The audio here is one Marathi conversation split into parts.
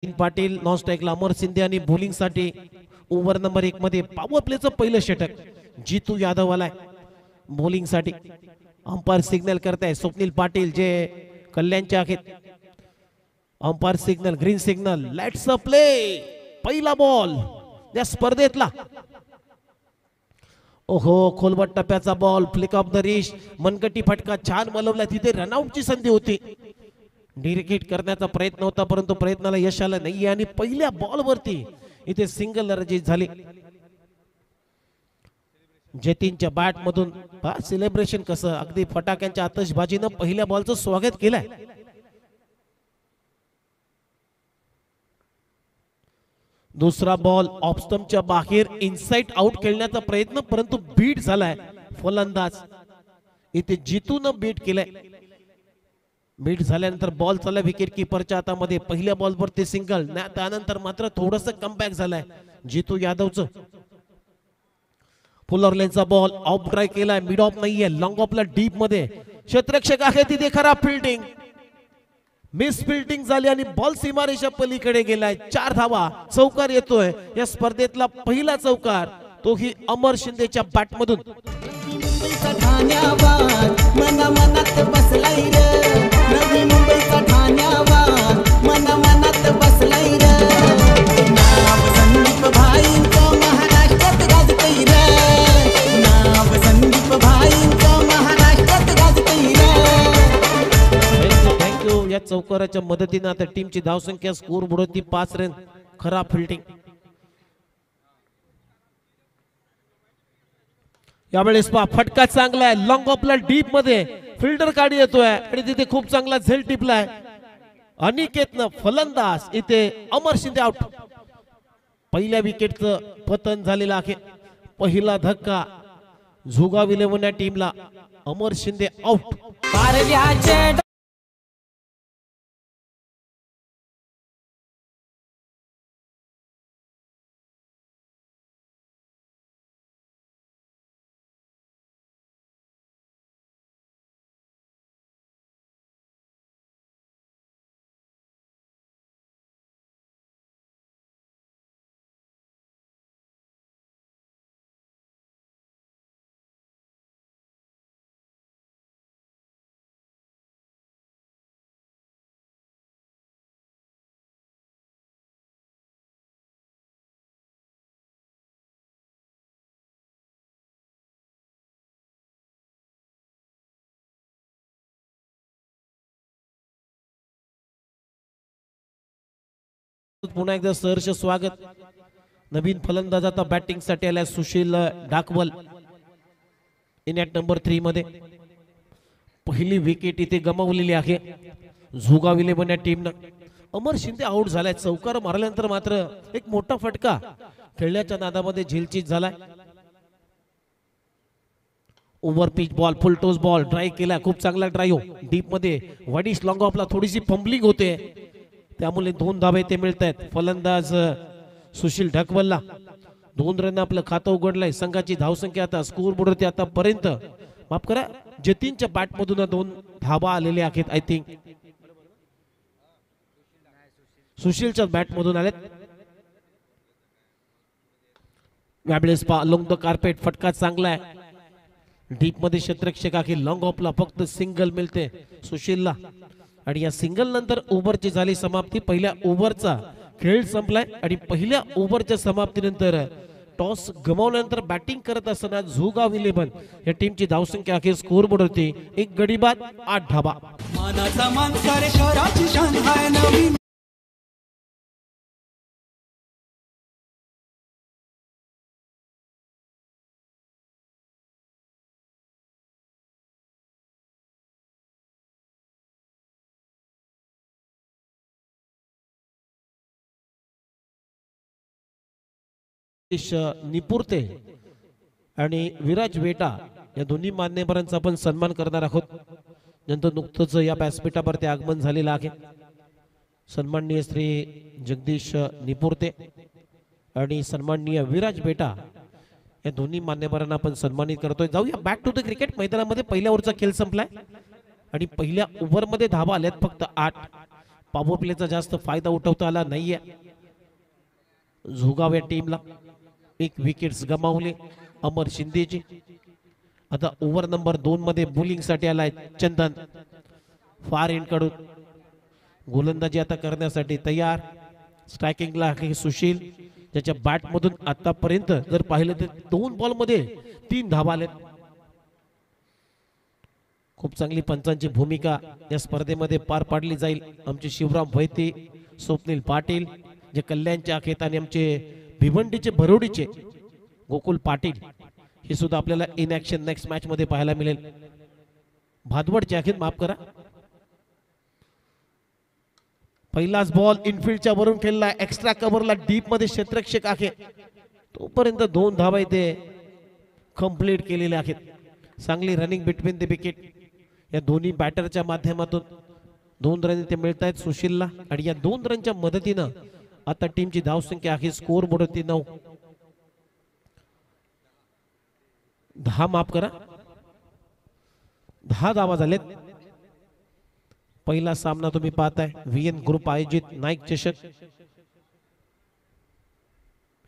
पाटील नॉन स्ट्राइकला अमर शिंदे आणि बॉलिंग साठी ओव्हर नंबर 1 मध्ये पॉवर प्लेचं पहिलं षटक जीतू यादव आलाय बॉलिंग साठी. अंपायर सिग्नल करताय स्वप्नील पाटील जे कल्याणचे आहेत. Umpire signal green signal let's a play. पहिला बॉल या स्पर्धेतला. ओहो खोलवट टप्प्याचा ball flick off the wrist मनगटी फटका छान मलवला. तिथे रनआउटची संधी होती. डिरेक्ट करण्याचा प्रयत्न होता परंतु प्रयत्नाला यश आलं नाही आणि पहिल्या बॉल वरती इथे सिंगल रजित झाली. जतीनच्या बॅट मधून सेलिब्रेशन कसं अगदी फटाक्यांच्या आतषबाजीनं पहिल्या बॉलचं स्वागत केलंय. दुसरा बॉल ऑफ स्टंपच्या बाहेर इनसाइड आउट खेळण्याचा प्रयत्न परंतु बीट झालाय. फलंदाज इथे जीतून बीट केलंय. बीट झाल्यानंतर बॉल चालला विकेट किपरच्या हातामध्ये. पहिल्या बॉल वरती सिंगल त्यानंतर मात्र थोडस कमबॅक झालाय जीतू यादवचं. फुलर लेनचा बॉल ऑफ ड्राय केलाय. मिड ऑफ नाहीये लॉंग ऑफला डीप मध्ये क्षेत्ररक्षक आहे तिथे खराब फिल्डिंग मिस फिल्डिंग झाली आणि बॉल सीमारेषा पलीकडे गेलाय. 4 धावा चौकार येतोय या स्पर्धेतला पहिला चौकार तोही अमर शिंदेच्या बॅट मधून. या चौकाराच्या मदतीने आता टीमची धावसंख्या स्कोर बुडवती 5 रन. खराब फिल्डिंग यावेळेस पहा फटका चांगला आहे. लॉंग ऑफला डीप मध्ये फिल्डर काढी येतोय आणि तिथे खूप चांगला झेल टिपलाय अनिकेतनं. फलंदाज इथे अमर शिंदे आउट. पहिल्या विकेटचं पतन झालेलं आहे. पहिला धक्का झुगाविले टीमला. अमर शिंदे आउट. पुन्हा एकदा सहर्ष स्वागत. नवीन फलंदाज आता बॅटिंग साठी आला सुशील डाकवल इन ॲट नंबर 3 मध्ये. पहिली विकेट इथे गमावलेली आहे झुगाविले बन्या टीमनं. अमर शिंदे आउट झालाय. चौकार मारल्यानंतर मात्र एक मोठा फटका खेळण्याच्या नादामध्ये झेलचीत झालाय. Over pitch ball full toss ball drive केला. खूप चांगला ड्राईव्ह डीप मध्ये वाडीश लॉंग ऑफला थोडीशी फंबलिंग होते त्यामुळे 2 धावे ते मिळत आहेत. फलंदाज सुशील ढकवलला 2 रन आपलं खातं उघडलंय. संघाची धावसंख्या आता स्कोर बोर्डवरती आतापर्यंत माफ करा जतीनच्या बॅट मधून 2 धावा आलेल्या आहेत. आय थिंक सुशीलच्या बॅट मधून आलेत. यावेळेस अलोंग द कार्पेट फटका चांगला आहे. डीप मध्ये क्षेत्ररक्षक आहे. लॉंग ऑफला फक्त सिंगल मिळते सुशीलला आणि या सिंगल नंतर ओव्हरची झाली समाप्ती. पहिल्या ओव्हरचा खेळ संपलाय आणि पहिल्या ओव्हरच्या समाप्तीनंतर टॉस गमावल्यानंतर बॅटिंग करत असताना झुगाविले या टीमची धावसंख्या आहे स्कोर बोर्ड होती 1 गडी बाद 8 धावा. निपुरते आणि विराज वेटा या दोन्ही मान्यवरांचा आपण सन्मान करणार आहोत. नंतर नुकतंच या व्यासपीठावरती आगमन झालेलं आहे. सन्माननीय श्री जगदीश निपुरते आणि सन्माननीय विराज बेटा या दोन्ही मान्यवरांना आपण सन्मानित करतोय. जाऊया बॅक टू द क्रिकेट मैदानामध्ये. पहिल्या ओव्हरचा खेळ संपलाय आणि पहिल्या ओव्हर मध्ये धावा आल्यात फक्त 8. पॉवर प्लेचा जास्त फायदा उठवता आला नाहीये झुगाव या टीमला. एक विकेट्स गमावले अमर शिंदेची. आता ओव्हर नंबर 2 मध्ये बॉलिंग साठी आलाय चंदन. फार एंड कडून गोलंदाजी आता करण्यासाठी तयार. स्ट्रायकिंगला आहे सुशील, ज्याच्या बॅट मधून आतापर्यंत जर पाहिलं तर 2 बॉल मध्ये 3 धावा आल्या. खूप चांगली पंचांची भूमिका या स्पर्धेमध्ये पार पाडली जाईल. आमचे शिवराम वैते, स्वप्नील पाटील जे कल्याणचे आहेत आणि आमचे भिवंडीचे भरोडीचे गोकुल पाटील हे सुद्धा आपल्याला इन ऍक्शन नेक्स्ट मॅच मध्ये पाहायला मिळेल. भादवडचे आहेत, माफ करा. पहिलाच बॉल इनफिल्डच्या वरून खेळला, एक्स्ट्रा कव्हरला डीप मध्ये क्षेत्ररक्षक आहे, तोपर्यंत 2 धावा इथे कंप्लीट केलेल्या आहेत. चांगली रनिंग बिटवीन द विकेट या दोन्ही बॅटरच्या माध्यमातून 2 रन इथे मिळत आहेत सुशीलला. आणि या 2 रनच्या मदतीनं आता टीमची धावसंख्या आहे स्कोर बोर्ड 9. 10 माफ करा 10 धावा झालेत. पहिला सामना तुम्ही पाहताय व्हीएन ग्रुप आयोजित नाईक चषक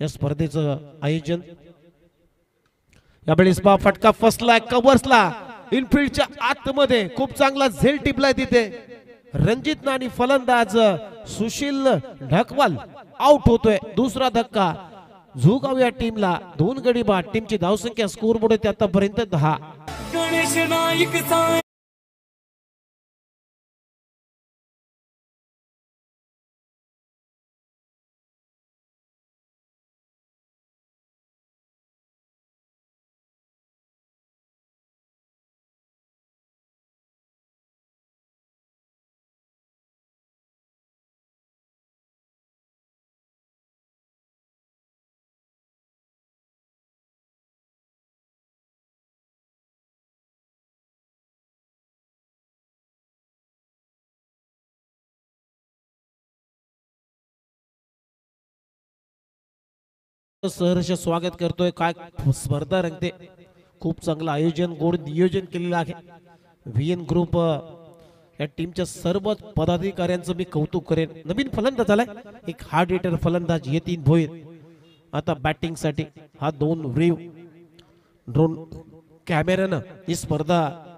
या स्पर्धेचं आयोजन. यावेळेस फटका फसलाय कव्हर्सला, इनफिल्डच्या आतमध्ये खूप चांगला झेल टिपलाय तिथे. रणजित नानी फलंदाज सुशील ढकवाल आउट होतोय. दुसरा धक्का झुगाव या टीमला 2 गडी बाद. टीमची धावसंख्या स्कोर बोर्ड आतापर्यंत 10. गणेश नाईक सहर्ष स्वागत करतोय. काय स्पर्धा रंगते, खूप चांगलं आयोजन गोड नियोजन केलेलं आहे. व्हीएन ग्रुप या टीमच्या सर्व पदाधिकाऱ्यांचं मी कौतुक करेन. नवीन फलंदाज आलाय, एक हार्ड हिटर फलंदाज यतीन भोईर. आता बॅटिंग साठी हा 2 वेव्ह ड्रोन कॅमेरानं ही स्पर्धा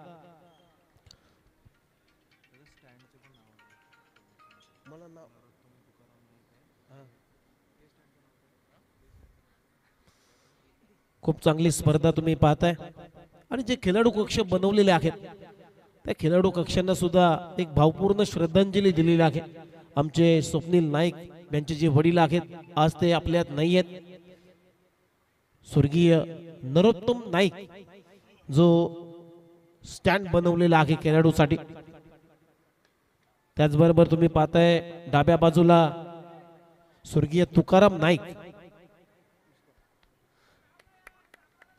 खूप चांगली स्पर्धा तुम्ही पाहताय. आणि जे खेळाडू कक्ष बनवलेले आहेत त्या खेळाडू कक्षांना सुद्धा एक भावपूर्ण श्रद्धांजली दिलेली आहे. आमचे स्वप्नील नाईक यांचे जे वडील आहेत आज ते आपल्यात नाही आहेत. स्वर्गीय नरोत्तम नाईक जो स्टँड बनवलेला आहे खेळाडूसाठी. त्याचबरोबर तुम्ही पाहताय डाव्या बाजूला स्वर्गीय तुकाराम नाईक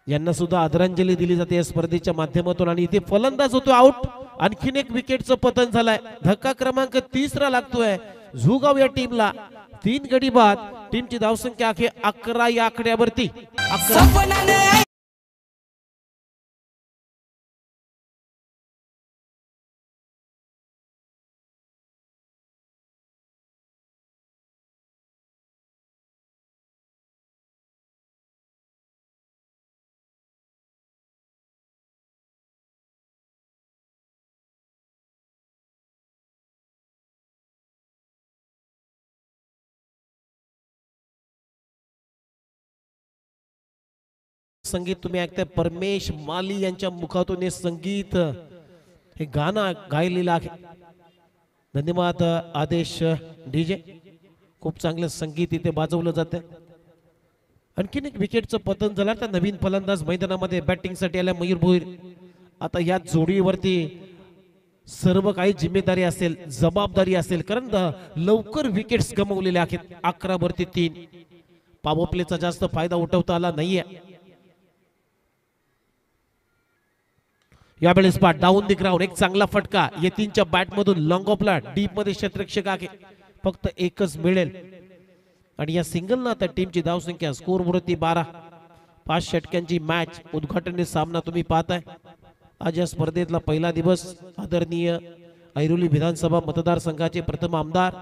यांना सुद्धा आदरांजली दिली जाते या स्पर्धेच्या माध्यमातून. आणि इथे फलंदाज होतो आउट. आणखीन एक विकेटचं पतन झालंय. धक्का क्रमांक 3 लागतोय झुगाव या टीमला. 3 गडी बाद. टीमची धावसंख्या आहे 11 या आकड्यावरती. 11. संगीत तुम्ही ऐकताय परमेश माली यांच्या मुखातून हे संगीत हे गाणं गायलेलं आहे. धन्यवाद आदेश डीजे. खूप चांगलं संगीत इथे वाजवलं जातं. आणखीन एक विकेटचं पतन झालं. तर नवीन फलंदाज मैदानामध्ये बॅटिंग साठी आल्या मयूर भोईर. आता या जोडीवरती सर्व काही जिम्मेदारी असेल, जबाबदारी असेल, कारण लवकर विकेट्स गमावलेले आहेत. 11 वरती 3. पॉवर प्लेचा जास्त फायदा उठवता आला नाहीये. यावेळेस डाऊन द ग्राउंड एक चांगला फटका यतीनच्या बॅट मधून लॉंग ऑफला डीप मध्ये क्षेत्ररक्षक आहे. फक्त एकच मिळेल आणि या सिंगलनं आता टीमची धावसंख्या स्कोर बोर्ड 12. 5 षटक्यांची मॅच उद्घाटनी सामना तुम्ही पाहताय. आज या स्पर्धेतला पहिला दिवस आदरणीय ऐरोली विधानसभा मतदारसंघाचे प्रथम आमदार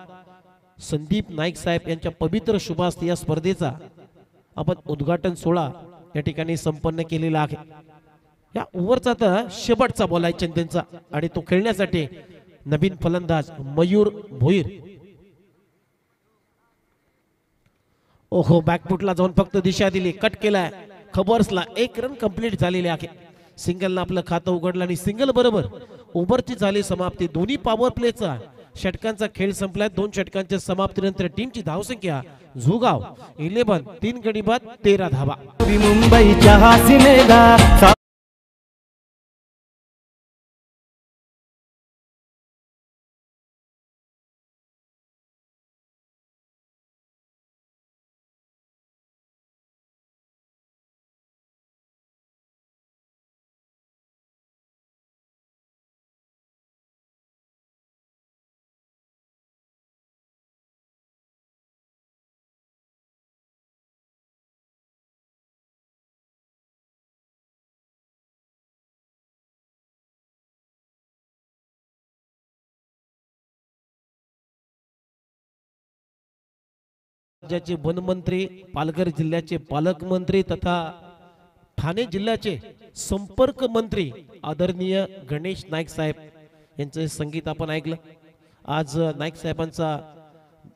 संदीप नाईक साहेब यांच्या पवित्र शुभास्ते या स्पर्धेचा आपण उद्घाटन सोहळा या ठिकाणी संपन्न केलेला आहे। या ओव्हरचा तर शेवटचा बॉल आहे चंदनचा आणि तो खेळण्यासाठी नवीन फलंदाज मयूर भोईर। ओहो बॅकफुटला जाऊन फक्त दिशा दिली, कट केलाय, खबर्सला 1 रन कंप्लीट झालेले आहे। सिंगलनं आपलं खातं उघडलं आणि सिंगल बरोबर ओव्हरची झाली समाप्ती। दोन्ही पॉवर प्लेचा षटकांचा खेळ संपलाय। 2 षटकांच्या समाप्तीनंतर टीमची धावसंख्या झुगाव 11 3 गडी बाद 13 धावा। मुंबईच्या हासिनेला राज्याचे वनमंत्री, पालघर जिल्ह्याचे पालकमंत्री तथा ठाणे जिल्ह्याचे संपर्क मंत्री आदरणीय गणेश नाईक साहेब यांचे संगीत आपण ऐकलं। आज नाईक साहेबांचा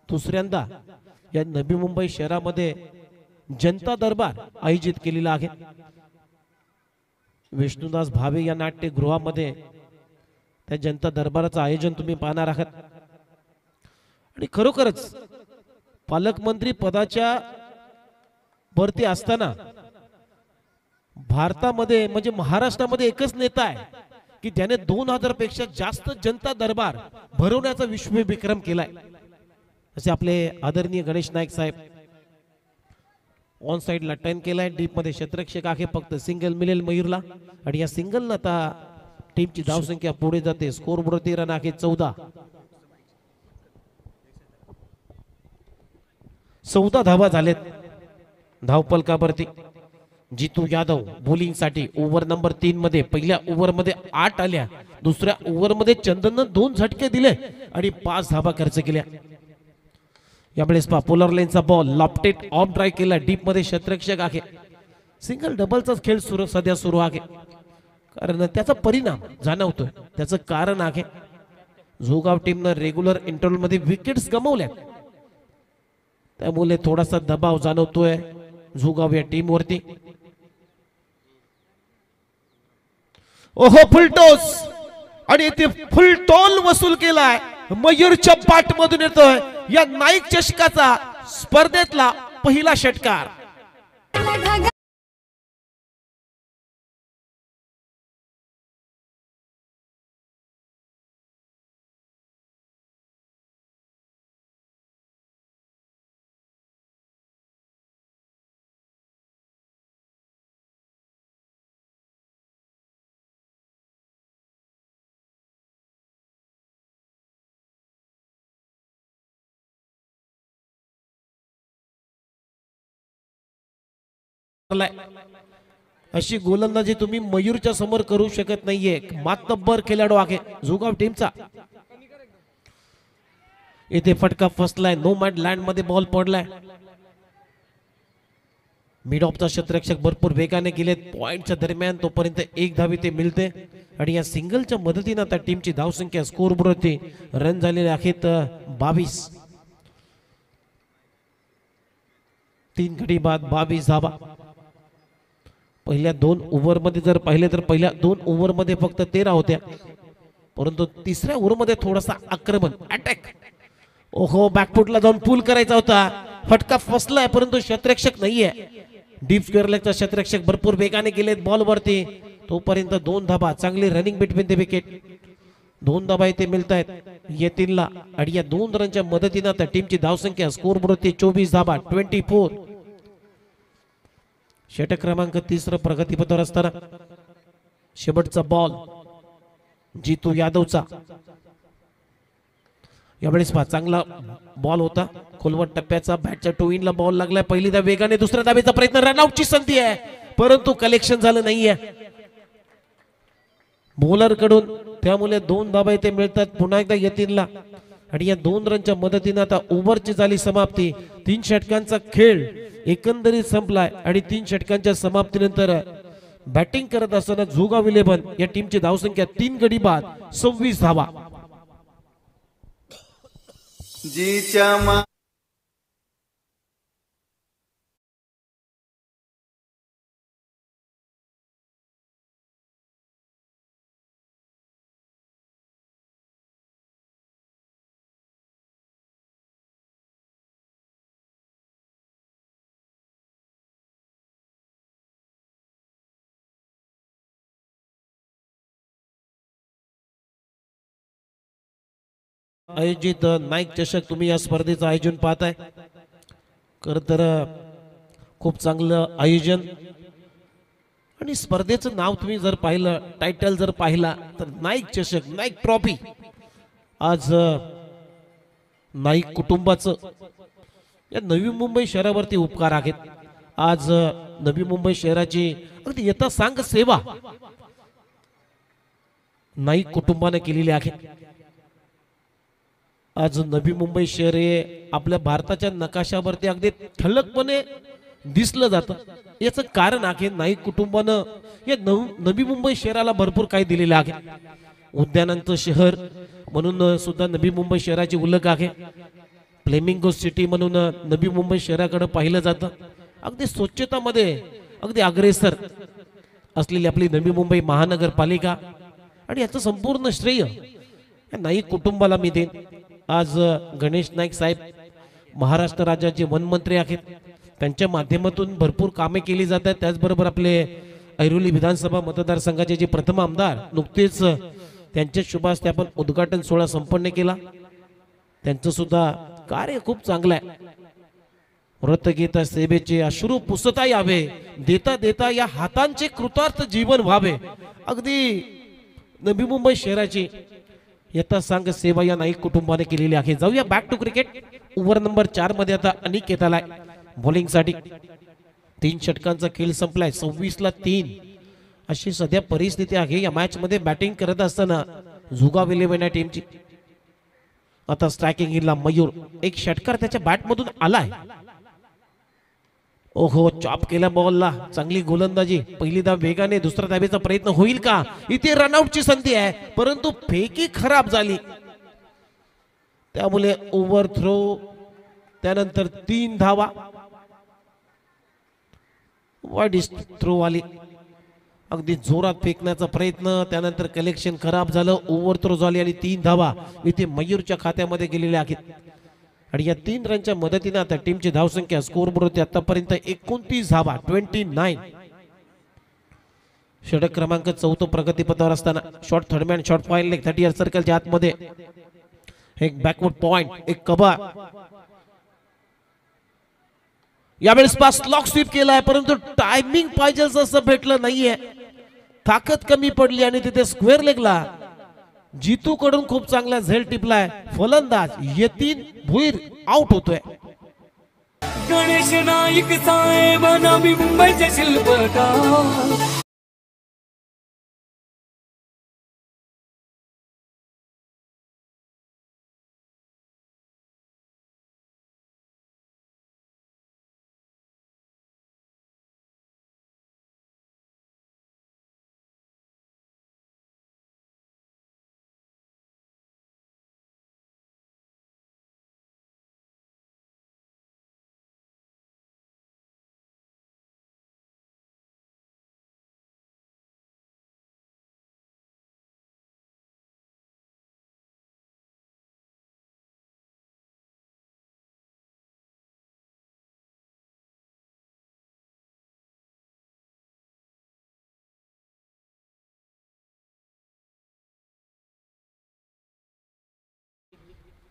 दुसऱ्यांदा या नवी मुंबई शहरामध्ये जनता दरबार आयोजित केलेला आहे। विष्णुदास भावे या नाट्यगृहामध्ये त्या जनता दरबाराचं आयोजन तुम्ही पाहणार आहात आणि खरोखरच पालकमंत्री पदाच्या वरती असताना भारतामध्ये म्हणजे महाराष्ट्रामध्ये एकच नेता आहे की ज्याने 2000 पेक्षा जास्त जनता दरबार भरवण्याचा विश्वविक्रम केलाय। असे आपले आदरणीय गणेश नाईक साहेब ऑन साइडला टर्न केलाय। डीप मध्ये क्षेत्ररक्षक आहे, फक्त सिंगल मिळेल मयूरला आणि या सिंगलनं आता टीमची धावसंख्या पुढे जाते। स्कोर बोर्ड रन आहे 14 धावा झालेत धावपलकावरती। जितू यादव बॉलिंग साठी ओव्हर नंबर 3 मध्ये पहिल्या ओव्हर मध्ये 8 आल्या, दुसऱ्या ओव्हर मध्ये चंदननं 2 झटके दिले आणि 5 धावा खर्च केल्या। यावेळेस पोलर लेनचा बॉल लॉफ्टेड ऑफ ड्राइव्ह केला, डीप मध्ये क्षेत्ररक्षक आहे। सिंगल डबलचा खेळ सध्या सुरू आहे कारण त्याचा परिणाम जाणवतोय। त्याचं कारण आहे झोगाव टीमनं रेग्युलर इंटरव्हल मध्ये विकेट्स गमावल्या, त्यामुळे थोडासा दबाव जाणवतोय झुगाव या टीम वरती। ओहो फुलटॉस आणि इथे फुल टॉल वसूल केलाय, मयूरच्या पाठ मधून येतोय या नाईक चषकाचा स्पर्धेतला पहिला षटकार। अशी गोलंदाजी तुम्ही मयूरच्या समोर करू शकत नाहीये। मातब्बर खेळाडू आहे झुगाव टीमचा। इथे फटका फसलाय, नो मॅड लँड मध्ये बॉल पडलाय। मिड ऑफचा क्षेत्ररक्षक भरपूर वेगाने गेलेत पॉइंटच्या दरम्यान, तोपर्यंत 1 धावी ते मिळते आणि या सिंगलच्या मदतीने आता टीमची धावसंख्या स्कोर बोर्डवरती रन झालेले आहेत 22। 3 गडी बाद 22 धावा। पहिल्या 2 ओव्हर मध्ये जर पाहिले तर पहिल्या 2 ओव्हर मध्ये फक्त 13 होत्या, परंतु तिसऱ्या ओव्हर मध्ये थोडासा आक्रमण अटॅक। ओहो बॅकफुटला जाऊन पूल करायचा होता, फटका फसलाय परंतु क्षेत्ररक्षक नाहीये। डीप स्क्वेअर लेगचा क्षेत्ररक्षक भरपूर वेगाने गेलेत बॉल वरती, तोपर्यंत 2 धाबा। चांगली रनिंग बिटवीन द विकेट, 2 धाबा इथे मिळतायत येतीलला आणि या 2 रनच्या मदतीने आता टीमची धावसंख्या स्कोर बोर्डवरती 24 धाबा 24। षटक क्रमांक 3 प्रगतीपथावर असताना शेवटचा बॉल जितू यादवचा। यावेळेस चांगला बॉल होता, खोलवट टप्प्याचा, बॅटच्या टू इनला बॉल लागलाय। पहिली धाव वेगाने, दुसऱ्या धावेचा प्रयत्न, रनआउटची संधी आहे परंतु कलेक्शन झालं नाहीये। बॉलर कडून, त्यामुळे 2 धाबा इथे मिळतात पुन्हा एकदा यतीनला. आणि या 2 रनच्या मदतीने आता ओव्हरची झाली समाप्ती. 3 षटकांचा खेळ एकंदरीत संपलाय आणि 3 षटकांच्या समाप्तीनंतर बॅटिंग करत असताना झुगाव 11 या टीमची धावसंख्या 3 गडी बाद 26 धावा. जीच्या मा आयोजित नाईक चषक तुम्ही या स्पर्धेचं आयोजन पाहताय. खर तर खूप चांगलं आयोजन आणि स्पर्धेचं नाव तुम्ही जर पाहिलं, टायटल जर पाहिला तर नाईक चषक, नाईक ट्रॉफी. आज नाईक कुटुंबाचं या नवी मुंबई शहरावरती उपकार आहेत. आज नवी मुंबई शहराची अगदी यथा सांग सेवा नाईक कुटुंबाने केलेली आहे. आज नवी मुंबई शहर हे आपल्या भारताच्या नकाशावरती अगदी ठळकपणे दिसलं जातं. याचं कारण आहे नाईक कुटुंबानं या नवी मुंबई शहराला भरपूर काही दिलेलं आहे. उद्यानांचं शहर म्हणून सुद्धा नवी मुंबई शहराची उल्लेख आहे. फ्लेमिंगो सिटी म्हणून नवी मुंबई शहराकडे पाहिलं जातं. अगदी स्वच्छतामध्ये अगदी अग्रेसर असलेली आपली नवी मुंबई महानगरपालिका आणि याचं संपूर्ण श्रेय या नाईक कुटुंबाला मी देईन. आज गणेश नाईक साहेब महाराष्ट्र राज्याचे वनमंत्री आहेत. त्यांच्या माध्यमातून भरपूर कामे केली जातात. त्याचबरोबर आपले ऐरोली विधानसभा मतदारसंघाचे जे प्रथम आमदार नुकतेच त्यांच्या शुभ हस्ते आपण उद्घाटन सोहळा संपन्न केला. त्यांचं सुद्धा कार्य खूप चांगलं आहे. व्रतगीता सेवेचे अश्रू पुसता यावे, देता देता या हातांचे कृतार्थ जीवन व्हावे. अगदी नवी मुंबई शहराची यथा सांग सेवा या नाईक कुटुंबाने केलेली आहे. जाऊया back to cricket. Over number 4 मध्ये आता अनिकेत आलाय बॉलिंग साठी. 3 षटकांचा खेळ संपलाय. 26 ला 3 अशी सध्या परिस्थिती आहे या मॅच मध्ये. बॅटिंग करत असताना झुगाव 11 या टीमची. आता स्ट्रायकिंग ला मयूर. एक षटकार त्याच्या बॅट मधून आलाय. ओहो, चॉप केला बॉलला. चांगली गोलंदाजी. पहिली धाव वेगाने, दुसरा धावेचा प्रयत्न होईल का? इथे रनआउटची संधी आहे परंतु फेकी खराब झाली. त्यामुळे ओव्हर थ्रो. त्यानंतर 3 धावा. वाईड थ्रो आली. अगदी जोरात फेकण्याचा प्रयत्न, त्यानंतर कलेक्शन खराब झालं. ओव्हर थ्रो झाली आणि 3 धावा इथे मयूरच्या खात्यामध्ये गेलेल्या आहेत. आणि या 3 रनच्या मदतीने आता टीमची धावसंख्या स्कोर बोर्ड होती आतापर्यंत 29 धावा 29. षटक क्रमांक 4 प्रगतीपथावर असताना shot third man, shot point leg 30 सर्कलच्या आतमध्ये एक बॅकवर्ड पॉइंट, एक कबर. यावेळेस पास लॉक स्वीप केलाय परंतु टायमिंग पाहिजे असं भेटलं नाहीये. ताकद कमी पडली आणि तिथे स्क्वेअर लेगला जीतू कडून खूप चांगला झेल टिपलाय. फलंदाज यतीन भुईर आउट होतोय. गणेश नाईक साहेब नवी मुंबईचे शिल्पकार.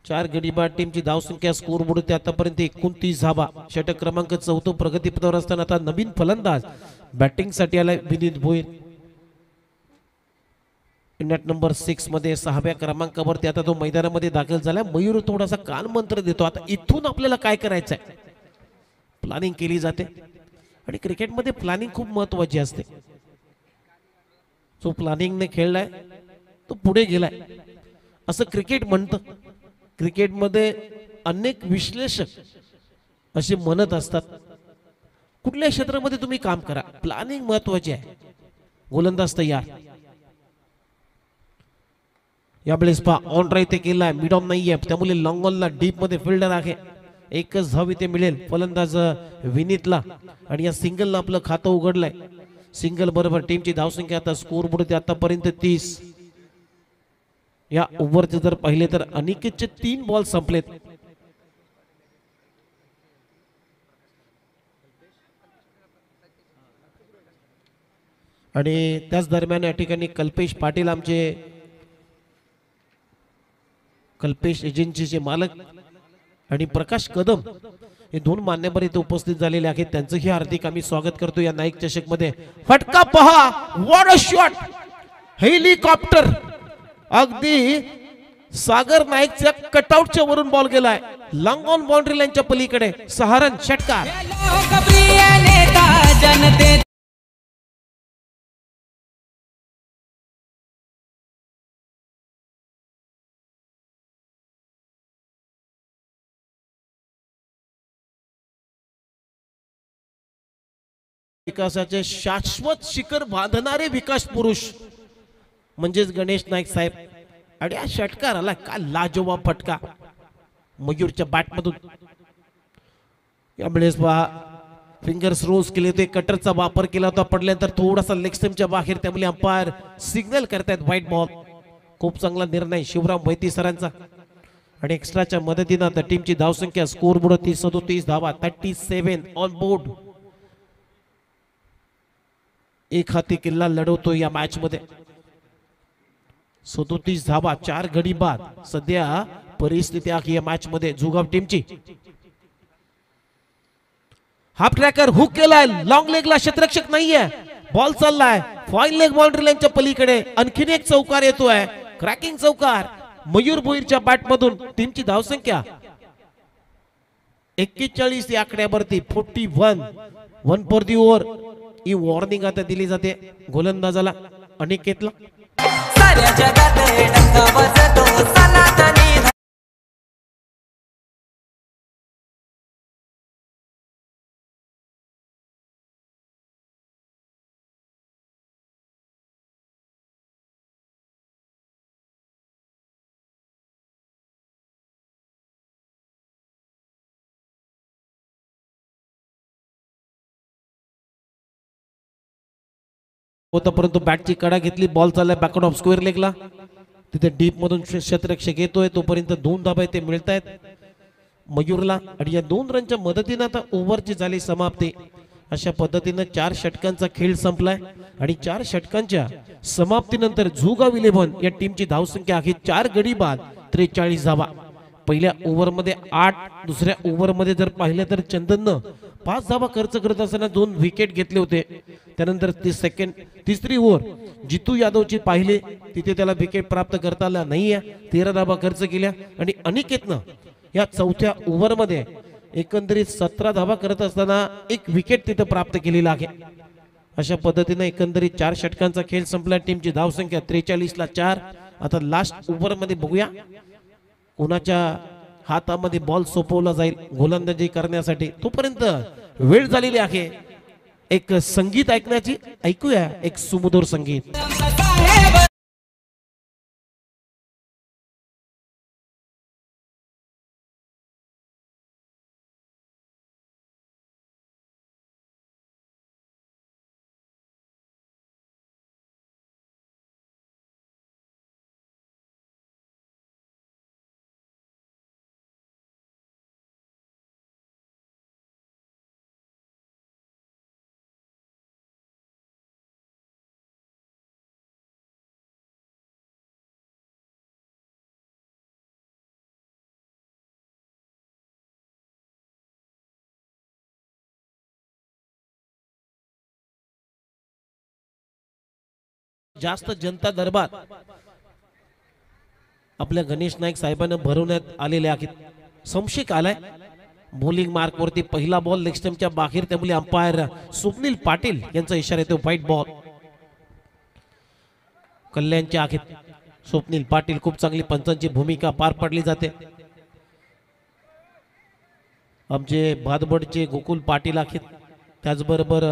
चार गडीबाद टीमची धावसंख्या स्कोर बोर्ड आतापर्यंत 29 धावा. षटक क्रमांक 4 प्रगतीपथावर असताना आता नवीन फलंदाज बॅटिंग साठी आलाय विनीत भोईर. नेट नंबर 6 मध्ये 6व्या क्रमांकावरती आता तो मैदानामध्ये दाखल झालाय. मयूर थोडासा कान मंत्र देतो. आता इथून आपल्याला काय करायचंय, प्लॅनिंग केली जाते आणि क्रिकेटमध्ये प्लॅनिंग खूप महत्वाची असते. जो प्लॅनिंगने खेळलाय तो पुढे गेलाय असं क्रिकेट म्हणतं. क्रिकेटमध्ये अनेक विश्लेषक असे म्हणत असतात कुठल्या क्षेत्रामध्ये तुम्ही काम करा, प्लॅनिंग महत्वाची आहे. गोलंदाज तयार. यावेळेस पहा ऑन राईट ते केलाय, मिड ऑन नाहीये, त्यामुळे लॉंग ऑनला डीप मध्ये फिल्डर आहे. एकच धाव इथे मिळेल फलंदाज विनीतला आणि या सिंगलला आपलं खातं उघडलंय. सिंगल बरोबर टीमची धावसंख्या आता स्कोर बोर्ड आतापर्यंत 30. या ओव्हरचे जर पाहिले तर अनिकेतचे 3 बॉल संपलेत. आणि त्याच दरम्यान या ठिकाणी कल्पेश पाटील आमचे कल्पेश एजन्सीचे मालक आणि प्रकाश कदम हे 2 मान्यवर इथे उपस्थित झालेले आहेत. त्यांचंही हार्दिक आम्ही स्वागत करतो या नाईक चषक मध्ये. फटका पहा, व्हॉट अ शॉट, हेलिकॉप्टर. अगदी सागर नाईकच्या कटआउटच्या वरून बॉल गेलाय, लॉंग ऑन बाउंड्री लाईनच्या पलीकडे. 6 रन षटकार. विकासाचे शाश्वत शिखर बांधणारे विकास पुरुष म्हणजेच गणेश नाईक साहेब. आणि हा षटकार आला, काय लाजवाब फटका मयूरच्या बॅटमधून. यावेळेस पहा फिंगर्स रोज केले होते, कटरचा वापर केला होता, पडल्यानंतर थोडासा लेग स्टंपच्या बाहेर, त्यामुळे अंपायर सिग्नल करतायत व्हाईट बॉल. खूप चांगला निर्णय शिवराम वैती सरांचा. आणि एक्स्ट्राच्या मदतीनं आता टीमची धावसंख्या स्कोर बोर्ड 37 धावा, 37 ऑन बोर्ड. एक हाती किल्ला लढवतो या मॅच मध्ये. 37 धावा 4 गडी बाद सध्या परिस्थिती आहे या मॅच मध्ये जुगाव टीमची. हाफ ट्रॅकर हुक केलाय, लॉंग लेगला क्षेत्ररक्षक नाहीये, बॉल चाललाय फाईन लेग बाउंड्री लाईनच्या पलीकडे. आणखीन एक चौकार येतोय, क्रॅकिंग चौकार मयूर भोईरच्या बॅट मधून. टीमची धावसंख्या 41 या आकड्यावरती. 41 1 for the over. He warning आता दिली जाते गोलंदाजाला अनिकेतला. साऱ्या जगात डंका वाजतो सनातनी. होता परंतु बॅटची कडा घेतली, बॉल चाललाय बॅकआउट ऑफ स्क्वेअर लेगला. तिथे डीप मधून क्षेत्ररक्षक येतोय, तोपर्यंत 2 धाबा ते मिळत आहेत मयूरला. आणि या 2 रनच्या मदतीने आता ओव्हरची झाली समाप्ती. अशा पद्धतीने 4 षटकांचा खेळ संपलाय. आणि 4 षटकांच्या समाप्तीनंतर जुगाव 11 या टीमची धावसंख्या आहे 4 गडी बाद 43 धावा. पहिल्या ओव्हर मध्ये 8, दुसऱ्या ओव्हर मध्ये जर पाहिलं तर चंदननं 5 धावा खर्च करत असताना 2 विकेट घेतले होते. त्यानंतर तिसरी ओव्हर जितू यादवची पाहिले, तिथे त्याला विकेट प्राप्त करता आला नाहीये, 13 धावा खर्च केल्या. आणि अनिकेतनं या चौथ्या ओव्हर मध्ये एकंदरीत 17 धावा करत असताना 1 विकेट तिथे प्राप्त केलेला आहे. अशा पद्धतीने एकंदरीत 4 षटकांचा खेळ संपला. टीमची धावसंख्या 43 ला 4. आता लास्ट ओव्हर मध्ये बघूया कोणाच्या हातामध्ये बॉल सोपवला जाईल गोलंदाजी करण्यासाठी. तोपर्यंत वेळ झालेली आहे एक संगीत ऐकण्याची. ऐकूया एक सुमधुर संगीत. जास्त जनता दरबार आपल्या गणेश नाईक साहेबांना भरवण्यात आलेले आहेत. संशय आलाय बॉलिंग मार्क वरती पहिला बॉल लेग स्टंपच्या बाहेर, त्यामुळे अंपायर स्वप्नील पाटील यांचा इशारा येतो व्हाईट बॉल. कल्याणच्या आखेत स्वप्नील पाटील खूप चांगली पंचांची भूमिका पार पाडली जाते. आमचे भादबडचे गोकुल पाटील आखेत, त्याचबरोबर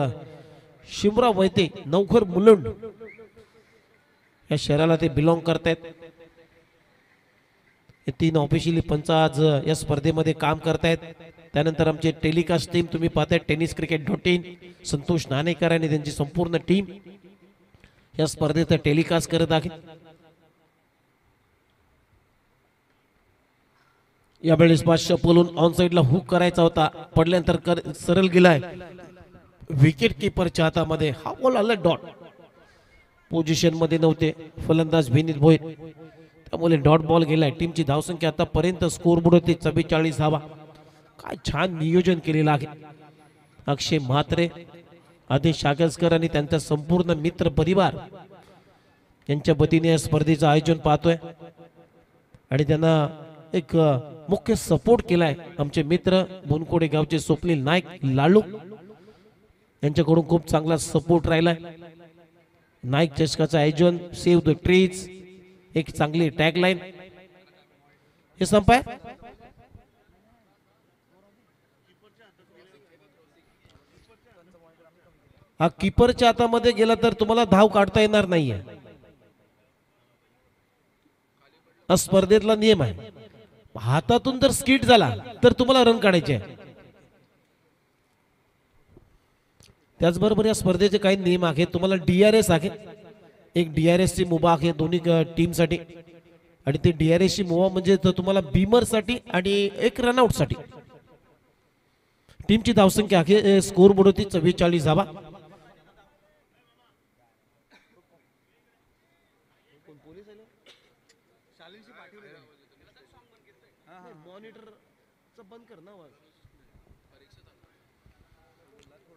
शिमराव वैते नवखर मुलुंड या शहराला ते बिलॉंग करतायत. हे तीन ऑफिशियली पंच आज या स्पर्धेमध्ये काम करतायत. त्यानंतर आमचे टेलिकास्ट टीम तुम्ही पाहताय tennis cricket .in Santosh Nanekar आणि त्यांची संपूर्ण टीम या स्पर्धेचं टेलिकास्ट करत आहे. यावेळेस बादशाह बोलून ऑन साइडला हुक करायचा होता, पडल्यानंतर सरळ गेलाय विकेट किपरच्या हातामध्ये. हा बॉल आला डॉट, पोझिशन मध्ये नव्हते फलंदाज विनीत भोईर, त्यामुळे डॉट बॉल गेलाय. टीमची धावसंख्या आतापर्यंत स्कोर बोर्ड होती 44 धावा. काय छान नियोजन केलेलं आहे. अक्षय म्हात्रे, आदेश आगसकर आणि त्यांचा संपूर्ण मित्र परिवार यांच्या वतीने या स्पर्धेचं आयोजन पाहतोय आणि त्यांना एक मुख्य सपोर्ट केलाय आमचे मित्र बोनकोडे गावचे स्वप्नील नाईक लालू यांच्याकडून खूप चांगला सपोर्ट राहिलाय. नाईक चषकाचं आयोजन सेव्ह द ट्रीज, एक चांगली टॅगलाईन. हे संपाय हा कीपरच्या हातामध्ये गेला तर तुम्हाला धाव काढता येणार नाहीये. हा स्पर्धेतला नियम आहे. हातातून जर स्किट झाला तर तुम्हाला रन काढायचे आहे. त्याचबरोबर या स्पर्धेचे काही नियम आहेत. तुम्हाला DRS आहे, एक DRS ची मुभा आहे दोन्ही टीम साठी आणि ते DRS ची मुभा म्हणजे तुम्हाला बीमर साठी आणि एक रनआउट साठी. टीमची धावसंख्या आहे स्कोर बोर्ड होती 44 धावा.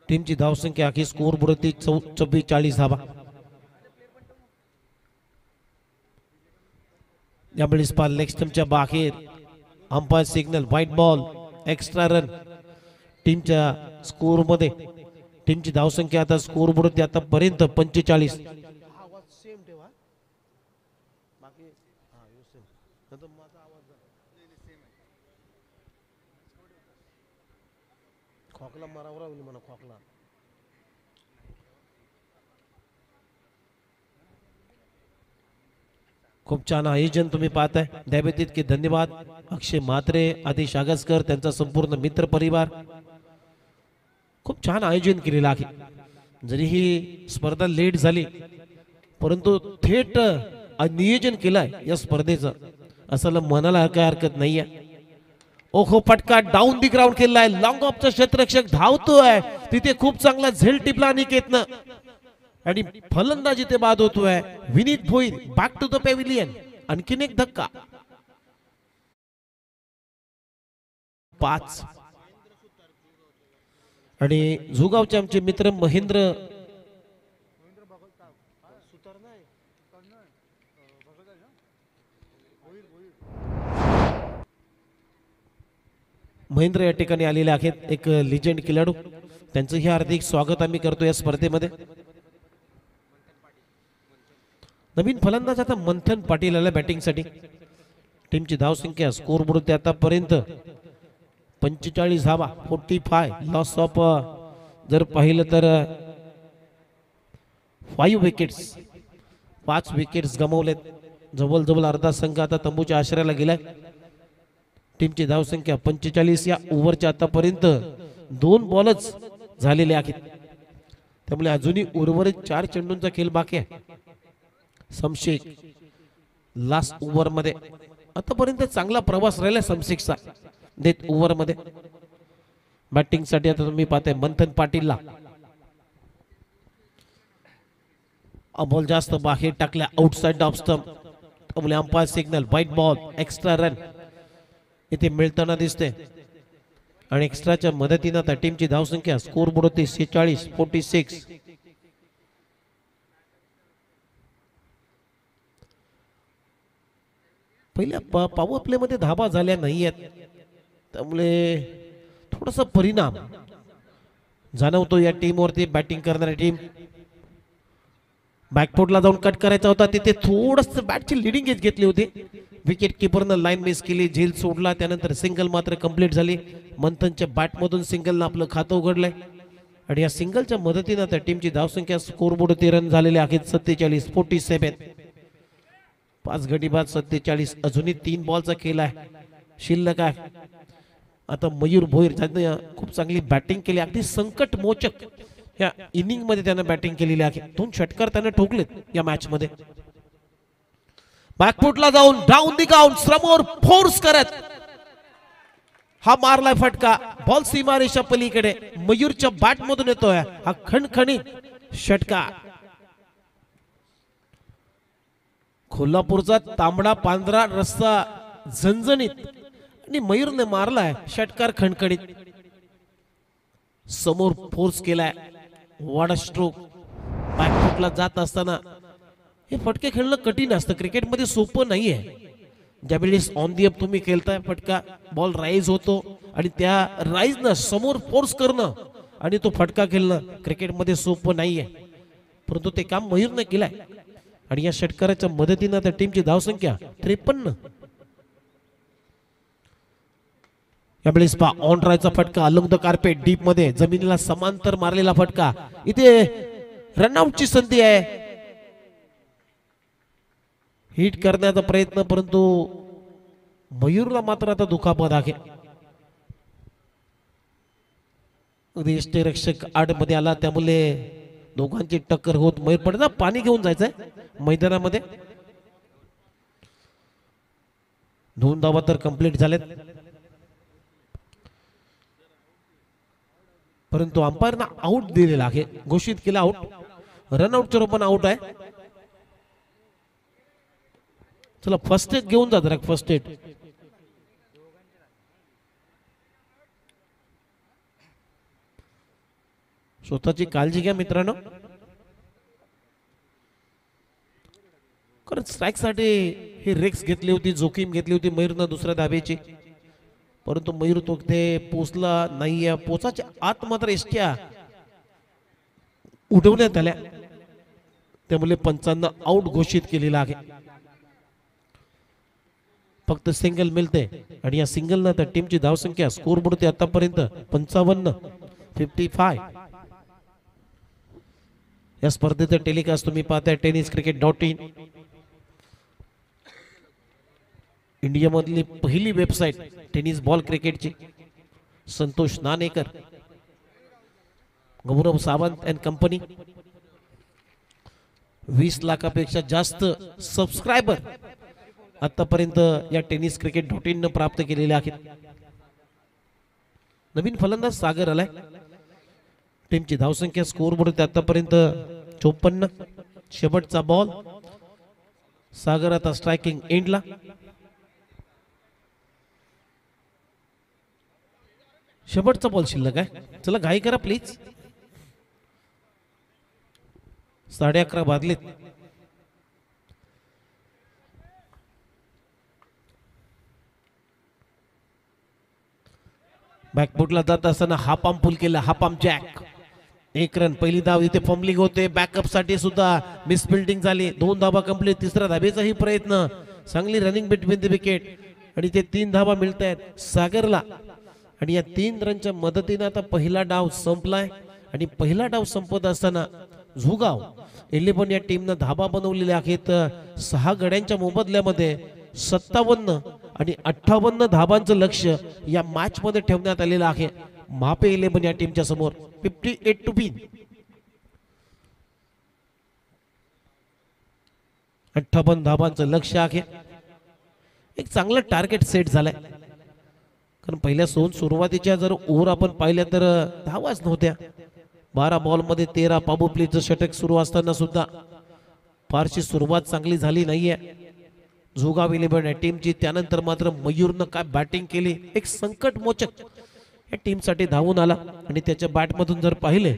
टीमची धावसंख्या आहे स्कोर बोर्ड होती 44 धावा. यावेळेस पाल लेग स्टंपच्या बाहेर umpire signal white ball extra run. टीमच्या स्कोर मध्ये टीमची धावसंख्या आता स्कोर बोर्ड होती आतापर्यंत 45. खोकला मारावं लागली म्हणा खोकला. खूप छान आयोजन तुम्ही पाहताय. द्यावे की धन्यवाद अक्षय म्हात्रे, आदेश आगसकर, त्यांचा संपूर्ण मित्र परिवार. खूप छान आयोजन केलेलं आहे. जरी ही स्पर्धा लेट झाली परंतु थेट नियोजन केलंय या स्पर्धेचं असं म्हणायला काय हरकत नाहीये. ओखो फटका डाऊन दी ग्राउंड केलाय. लॉंग ऑफचा क्षेत्ररक्षक धावतोय तिथे खूप चांगला झेल टिपला अनिकेतनं आणि फलंदाजी ते बाद होतोय Vineet Bhoir. Back to the pavilion. आणखीन एक धक्का. 5 आणि झुगावचे आमचे मित्र महेंद्र या ठिकाणी आलेले आहेत. एक लिजेंड खेळाडू, त्यांचंही हार्दिक स्वागत आम्ही करतो या स्पर्धेमध्ये. नवीन फलंदाज आता मंथन पाटील आला बॅटिंग साठी. टीमची धावसंख्या स्कोर बोर्ड आतापर्यंत 45 धावा 45. लॉस ऑफ जर पाहिलं तर 5 विकेट्स, 5 विकेट्स गमावलेत. जवळजवळ अर्धा संघ आता तंबूच्या आश्रयाला गेलाय. टीमची धावसंख्या 45. या ओव्हरच्या आतापर्यंत 2 बॉलच झालेले आहेत, त्यामुळे अजूनही उर्वरित 4 चेंडूंचा खेळ बाकी आहे. समशेख लास्ट ओव्हर मध्ये आतापर्यंत चांगला प्रवास राहिला समशेखचा. डेथ ओव्हर मध्ये बॅटिंग साठी आता तुम्ही पाहताय मंथन पाटीलला. बॉल जास्त बाहेर टाकल्या आउटसाइड ऑफ स्टंप, त्यामुळे umpire signal white ball extra run इथे मिळताना दिसते. आणि एक्स्ट्राच्या मदतीने आता टीमची धावसंख्या स्कोर बोर्ड होती 46. पहिल्या पॉवर प्ले मध्ये धाबा झाल्या नाहीयेत, त्यामुळे थोडासा परिणाम जाणवतो या टीमवरती. बॅटिंग करणारी टीम बॅकफुटला जाऊन कट करायचा होता, तिथे थोडस बॅटची लिडिंग एज घेतली होती. विकेट किपरनं लाईन मिस केली, झेल सोडला, त्यानंतर सिंगल मात्र कंप्लीट झाली. मंथनच्या बॅटमधून सिंगलनं आपलं खातं उघडलंय आणि या सिंगलच्या मदतीनं त्या टीमची धावसंख्या स्कोरबोर्ड 13 रन झालेले आहेत. 47-47. 5 गडी बाद 47. अजूनही 3 बॉलचा खेळ आहे शिल्लक आहे. आता मयूर भोईर ज्यांनी खूप चांगली बॅटिंग केली, अगदी संकट मोचक या इनिंग मध्ये त्यानं बॅटिंग केलेली आहे. 2 षटकार त्यानं ठोकलेत या मॅच मध्ये. बॅकफुटला जाऊन डाऊन दी काउंट समोर फोर्स करत हा मारलाय फटका. बॉल सीमारेषा पलीकडे मयूरच्या बॅट मधून येतोय हा खणखणीत षटकार. कोल्हापूरचा तांबडा पांढरा रस्सा झणझणीत आणि मयूरने मारलाय षटकार खणखणीत. समोर फोर्स केलाय, वॉट अ स्ट्रोक. बॅकफुटला जात असताना हे फटके खेळणं कठीण असतं, क्रिकेटमध्ये सोपं नाहीये. ज्यावेळेस ऑन दी अप तुम्ही खेळताय, फटका बॉल राईज होतो आणि त्या राईज न समोर फोर्स करणं आणि तो फटका खेळणं क्रिकेटमध्ये सोपं नाहीये, परंतु ते काम मयूरने केलंय. आणि या षटकाराच्या मदतीनं त्या टीमची धावसंख्या 53. यावेळेस पा ऑन रायचा फटका अलॉंग द कार्पेट डीप मध्ये जमिनीला समांतर मारलेला फटका. इथे रनआउटची संधी आहे, हिट करण्याचा प्रयत्न, परंतु मयूरला मात्र आता दुखापत आहे. अगदी यष्टिरक्षक आड मध्ये आला, त्यामुळे दोघांची टक्कर होत मयूर पडला. पाणी घेऊन जायचंय मैदानामध्ये. 2 धावा तर कंप्लीट झालेत, परंतु अंपायरना आउट दिलेला आहे, घोषित केला आउट. रनआउटच्या रूपाने आउट आहे. चला फर्स्ट एड घेऊन जा जरा, फर्स्ट एड. स्वतःची काळजी घ्या मित्रांनो. कारण स्ट्राईक साठी हे रिस्क घेतली होती, जोखीम घेतली होती मयूरनं दुसऱ्या धाब्याची, परंतु मयूर तो ते पोचला नाहीये. पोचाच्या आत मात्र एसट्या उडवण्यात आल्या, त्यामुळे पंचांना आउट घोषित केलेला आहे. फक्त सिंगल मिळते आणि या सिंगलनं त्या टीमची धावसंख्या स्कोरबोर्ड ते आतापर्यंत 55. या स्पर्धेचं टेलिकास्ट तुम्ही पाहताय tenniscricket.in, इंडिया मधली पहिली वेबसाईट टेनिस बॉल क्रिकेटची. संतोष नानेकर, गौरव सावंत अँड कंपनी. 20 लाखापेक्षा जास्त सबस्क्रायबर आतापर्यंत या tenniscricket.in न प्राप्त केलेले आहेत. नवीन फलंदाज सागर आलाय. टीमची धावसंख्या स्कोरबोर्ड आतापर्यंत 54. शेवटचा बॉल. सागर आता स्ट्रायकिंग एंडला. शेवटचा बॉल शिल्लक आहे. चला घाई करा प्लीज. 11:30 वाजलेत. बॅकफुटला जात असताना हाफ आर्म पुल केला, हाफ आर्म जॅक. 1 रन. पहिली धाव इथे फंबलिंग होते, बॅकअप साठी सुद्धा मिसफिल्डिंग झाली. 2 धावा कंप्लीट. तिसरा धाबेचाही प्रयत्न, चांगली रनिंग बिटवीन द विकेट आणि ते 3 धावा मिळत आहेत सागरला. आणि या 3 रनच्या मदतीने आता पहिला डाव संपलाय. आणि पहिला डाव संपत असताना झुगाव 11 या टीमनं धाबा बनवलेल्या आहेत. 6 गड्यांच्या मोबदल्यामध्ये 57 आणि 58 धाबांचं लक्ष या मॅच मध्ये ठेवण्यात आलेलं आहे मापे 11 या टीमच्या समोर. 58 to win. 58 धाबांचं लक्ष आहे. एक चांगलं टार्गेट सेट झालंय, कारण पहिल्या सुरुवातीच्या जर ओव्हर आपण पाहिल्या तर धावाच नव्हत्या. 12 बॉल मध्ये 13. बाबू प्लीजचं षटक सुरू असताना सुद्धा फारशी सुरुवात चांगली झाली नाहीये झुगाव 11 या टीमची. त्यानंतर मात्र मयूरनं काय बॅटिंग केली, एक संकट मोचक या टीम साठी धावून आला. आणि त्याच्या बॅट मधून जर पाहिले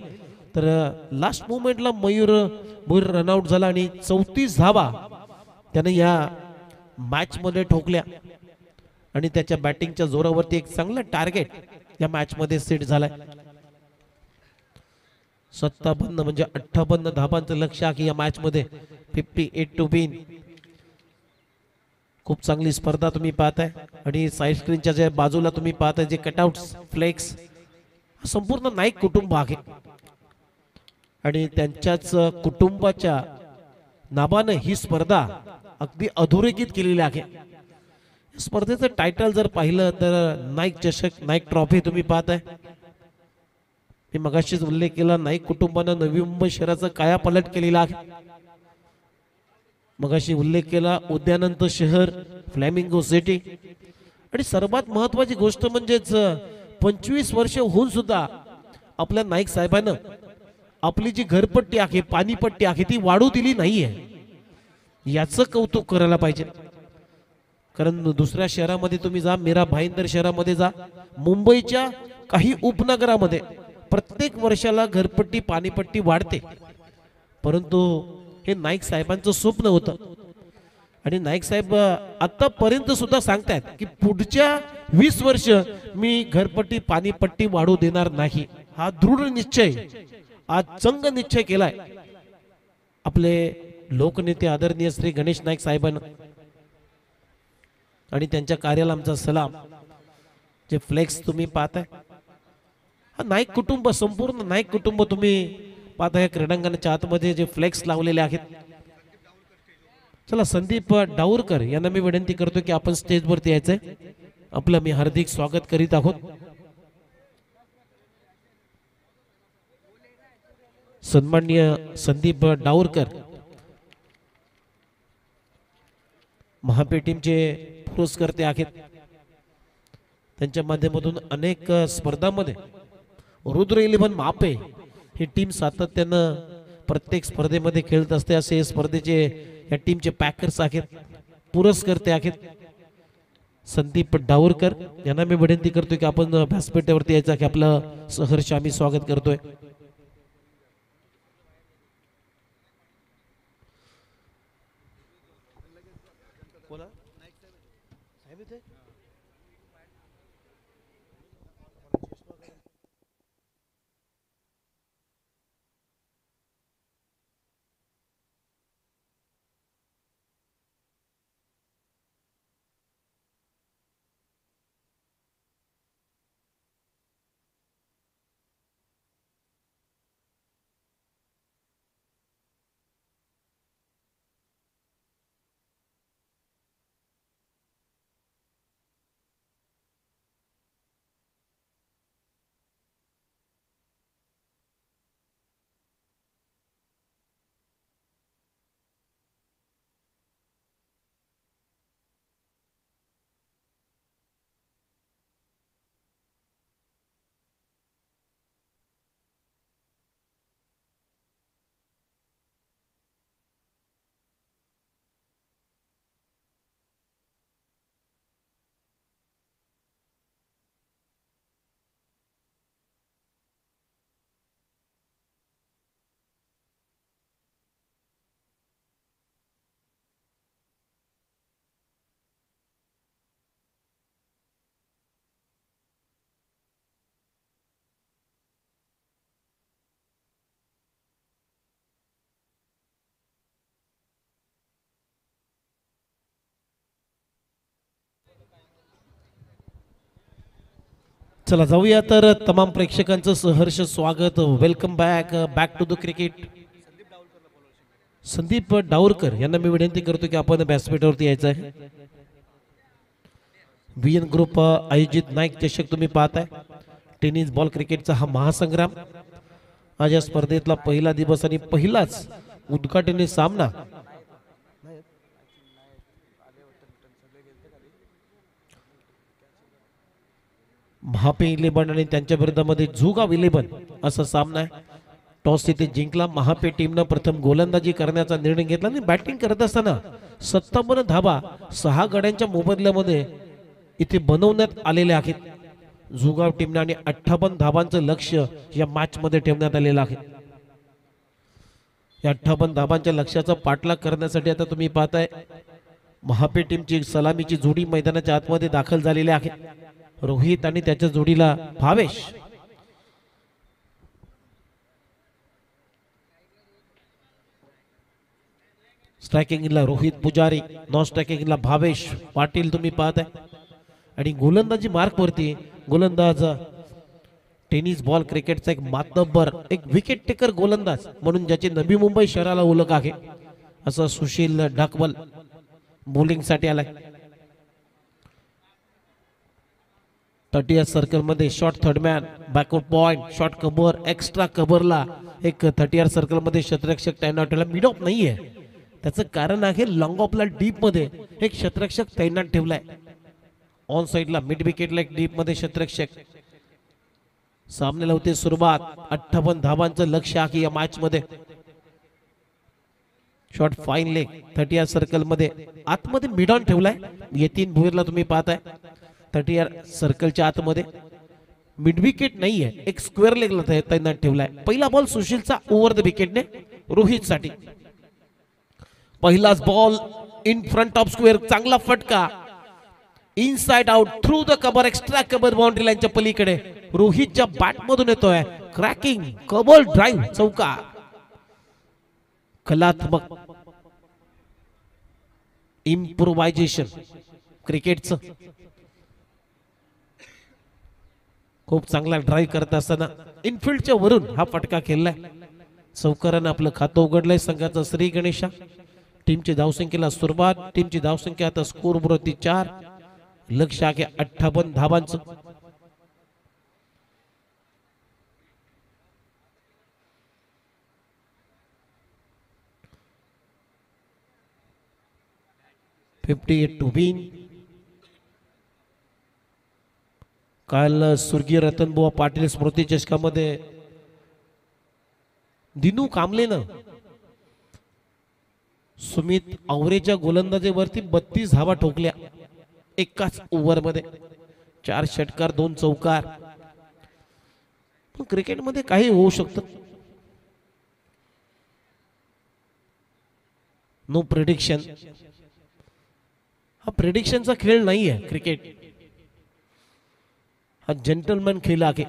तर लास्ट मोमेंटला मयूर रनआउट झाला आणि 34 धावा त्याने या मॅच मध्ये ठोकल्या. आणि त्याच्या बॅटिंगच्या जोरावरती एक चांगलं टार्गेट या मॅच मध्ये सेट झालाय. 57 म्हणजे 58 धाबांचं लक्ष आहे या मॅच मध्ये 58 टू विन. खूप चांगली स्पर्धा तुम्ही पाहताय आणि साईड स्क्रीनच्या ज्या बाजूला तुम्ही पाहताय जे कटआउट फ्लेक्स संपूर्ण नाईक कुटुंब आहे आणि त्यांच्याच कुटुंबाच्या नावाने ही स्पर्धा अगदी अधोरेखित केलेली आहे. स्पर्धेचं टायटल जर पाहिलं तर नाईक चषक नाईक ट्रॉफी तुम्ही पाहताय. मी मगाशीच उल्लेख केला नाईक कुटुंबानं नवी मुंबई शहराचा कायापालट केलेला आहे. मगाशी उल्लेख केला उद्यानंत शहर फ्लॅमिंगो सिटी आणि सर्वात महत्वाची गोष्ट म्हणजेच 25 वर्ष होऊन सुद्धा आपल्या नाईक साहेबांना आपली जी घरपट्टी आहे पाणीपट्टी आहे ती वाढू दिली नाहीये. याचं कौतुक करायला पाहिजे. कारण दुसऱ्या शहरामध्ये तुम्ही जा मीरा भाईंदर शहरामध्ये जा मुंबईच्या काही उपनगरामध्ये प्रत्येक वर्षाला घरपट्टी पाणीपट्टी वाढते. परंतु हे नाईक साहेबांचं स्वप्न होतं आणि नाईक साहेब आतापर्यंत सुद्धा सांगतायत की पुढच्या 20 वर्ष मी घरपट्टी पाणीपट्टी वाढू देणार नाही. हा दृढ निश्चय आज चंग निश्चय केलाय आपले लोकनेते आदरणीय श्री गणेश नाईक साहेबांना आणि त्यांच्या कार्याला आमचा सलाम. जे फ्लेक्स तुम्ही पाहताय हा नाईक कुटुंब संपूर्ण नाईक कुटुंब तुम्ही पाहताय क्रीडांगणाच्या आतमध्ये जे फ्लेक्स लावलेले आहेत. चला संदीप डाऊरकर यांना मी विनंती करतो की आपण स्टेजवरती यायचंय. आपलं मी हार्दिक स्वागत करीत आहोत. सन्माननीय संदीप डाऊरकर महापे टीमचे पुरस्कर्ते आहेत. त्यांच्या माध्यमातून अनेक स्पर्धांमध्ये रुद्र 11 महापे ही टीम सातत्यानं प्रत्येक स्पर्धेमध्ये खेळत असते. असे स्पर्धेचे या टीमचे पॅकर्स आहेत पुरस्कर्ते आहेत. संदीप डाऊरकर यांना मी विनंती करतोय की आपण व्यासपीठावरती यायचं की आपलं सहर्ष आम्ही स्वागत करतोय. चला जाऊया तर तमाम प्रेक्षकांचं सहर्ष स्वागत. Welcome back to the cricket. Sandeep Daurkar यांना मी विनंती करतो की आपण व्यासपीठावरती यायचं आहे. VN ग्रुप आयोजित नाईक चषक तुम्ही पाहताय. टेनिस बॉल क्रिकेटचा हा महासंग्राम. आज या स्पर्धेतला पहिला दिवस आणि पहिलाच उद्घाटनी सामना महापे 11 आणि त्यांच्या विरोधामध्ये झुगाव 11 असा सामना आहे. टॉस इथे जिंकला महापे टीमनं. प्रथम गोलंदाजी करण्याचा निर्णय घेतला आणि बॅटिंग करत असताना 57 धाबा 6 गड्यांच्या मोबदल्यामध्ये इथे बनवण्यात आलेले आहेत. झुगाव टीमने आणि 58 धाबांचं लक्ष या मॅच मध्ये ठेवण्यात आलेलं आहे. या 58 धाबांच्या लक्ष्याचा पाठलाग करण्यासाठी आता तुम्ही पाहताय महापे टीमची सलामीची जोडी मैदानाच्या आतमध्ये दाखल झालेली आहे. रोहित आणि त्याच्या जोडीला भावेश. स्ट्रायकिंगला रोहित पुजारी, नॉन स्ट्रायकिंगला भावेश पाटील तुम्ही पाहताय. आणि गोलंदाजी मार्क वरती गोलंदाज टेनिस बॉल क्रिकेटचा एक मातब्बर, एक विकेट टेकर गोलंदाज म्हणून ज्याची नवी मुंबई शहराला ओळख आहे असं सुशील ढाकवल बॉलिंग साठी आलाय. 30 सर्कल मध्ये short third man, backward point, short cover, extra कव्हरला एक 30 सर्कल मध्ये क्षेत्ररक्षक तैनात ठेवला. मिड ऑफ नाहीये, त्याचं कारण आहे लॉंग ऑफला डीप मध्ये एक क्षेत्ररक्षक तैनात ठेवलाय. ऑन साइडला मिड विकेटला एक डीप मध्ये क्षेत्ररक्षक. सामन्याला होते सुरुवात. 58 धावांचं लक्ष्य आहे या मॅच मध्ये. शॉर्ट फाईन लेग 30 सर्कल मध्ये आतमध्ये मिड ऑन ठेवलाय. यतीन भुईरला तुम्ही पाहताय 30 सर्कलच्या आतमध्ये मिड विकेट नाहीये, एक स्क्वेअर लेगला तैनात ठेवलाय. पहिला बॉल सुशीलचा ओव्हर द विकेटने रोहित साठी. पहिलाच ball in front of square, चांगला फटका inside out through the cover, extra cover boundary लाईनच्या पलीकडे रोहितच्या बॅट मधून येतोय. क्रॅकिंग कव्हर ड्राईव्ह, चौकार. कलात्मक इम्प्रोव्हायझेशन क्रिकेटचं. खूप चांगला ड्राईव्ह करत असताना इनफिल्डच्या वरून हा फटका खेळलाय. चौकारानं आपलं खातं उघडलंय संघाचा श्री गणेशा. टीमची धावसंख्येला सुरुवात. टीमची धावसंख्या आता स्कोर वरती 4, लक्ष्य आहे 58 धावांचं. To win. काल स्वर्गीय रतनबुवा पाटील स्मृती चषकामध्ये दिनू कांबलेनं सुमित आवरेच्या गोलंदाजीवरती 32 धावा ठोकल्या एकाच ओव्हर मध्ये. 4 षटकार 2 चौकार. पण क्रिकेटमध्ये काही होऊ शकतं. No prediction. हा प्रेडिक्शनचा खेळ नाहीये क्रिकेट, हा जेंटलमॅन खेळ आहे.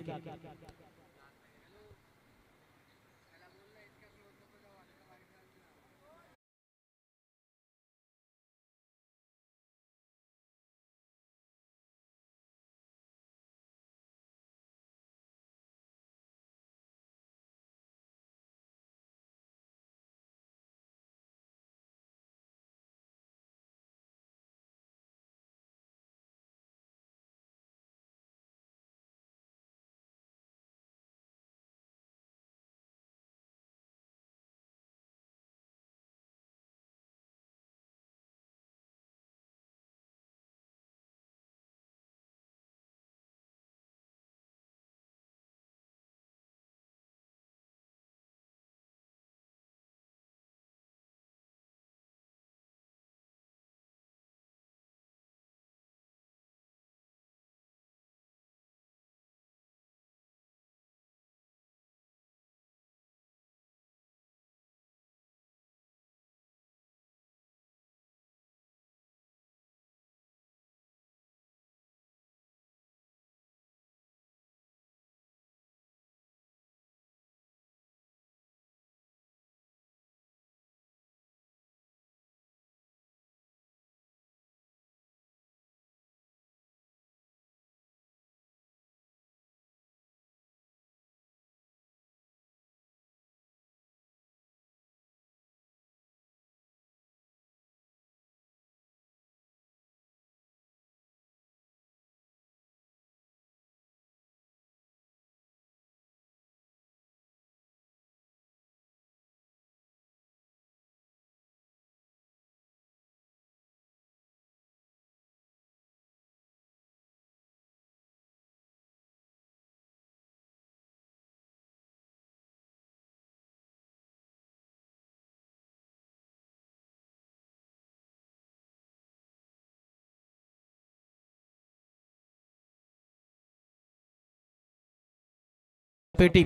पेटी.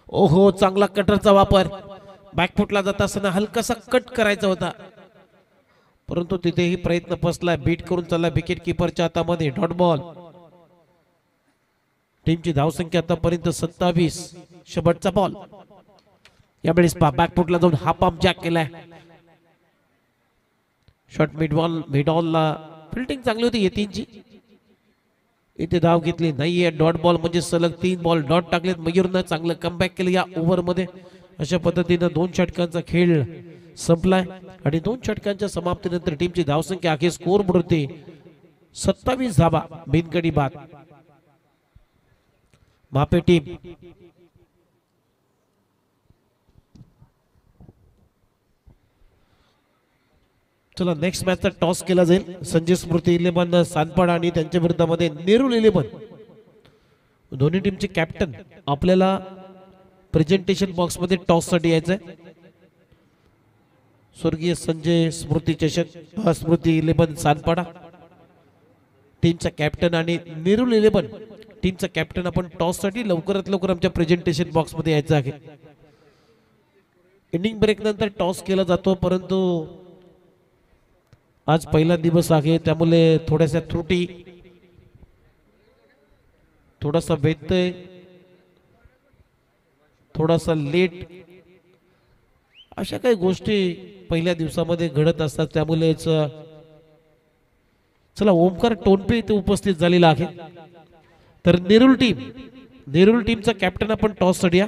ओहो, चांगला कटरचा वापर. बॅकफुटला जात असताना हलकासा कट करायचा होता, परंतु तिथेही प्रयत्न फसला. बीट करून चालला विकेट किपरच्या हातामध्ये. Dot ball. टीमची धावसंख्या आतापर्यंत 27. शेवटचा बॉल. यावेळेस बॅकफुटला जाऊन हा पंप जॅक केलाय. शॉट मिड ऑलला फिल्डिंग चांगली होती यतीनची. इथे धाव घेतली नाहीये. डॉट बॉल म्हणजे सलग 3 बॉल डॉट टाकलेत. मयूरनं चांगलं कमबॅक केलं या ओव्हरमध्ये. अशा पद्धतीनं 2 षटकांचा खेळ संपलाय आणि 2 षटकांच्या समाप्तीनंतर टीमची धावसंख्या अखेर स्कोर बोर्डवरती 27 धावा बिनगडी बाद. मापे टीम चला नेक्स्ट मॅचचा टॉस केला जाईल. संजय स्मृती 11 सानपाडा आणि त्यांच्या विरुद्धामध्ये नेरूळ 11. दोन्ही टीमचे कॅप्टन आपल्याला प्रेझेंटेशन बॉक्स मध्ये टॉस साठी यायचंय. स्वर्गीय संजय स्मृती चषक स्मृती 11 सानपाडा टीमचा कॅप्टन आणि नेरूळ 11 टीमचा कॅप्टन आपण टॉस साठी लवकरात लवकर आमच्या प्रेझेंटेशन बॉक्स मध्ये यायचं आहे. इनिंग ब्रेक नंतर टॉस केला जातो परंतु आज पहिला दिवस आहे त्यामुळे थोड्याशा त्रुटी थोडासा व्यत्यय थोडासा लेट अशा काही गोष्टी पहिल्या दिवसामध्ये घडत असतात. त्यामुळेच चला ओमकार टोनपे इथे उपस्थित झालेला आहे. तर नेरूळ टीमचा कॅप्टन आपण टॉस साठी या.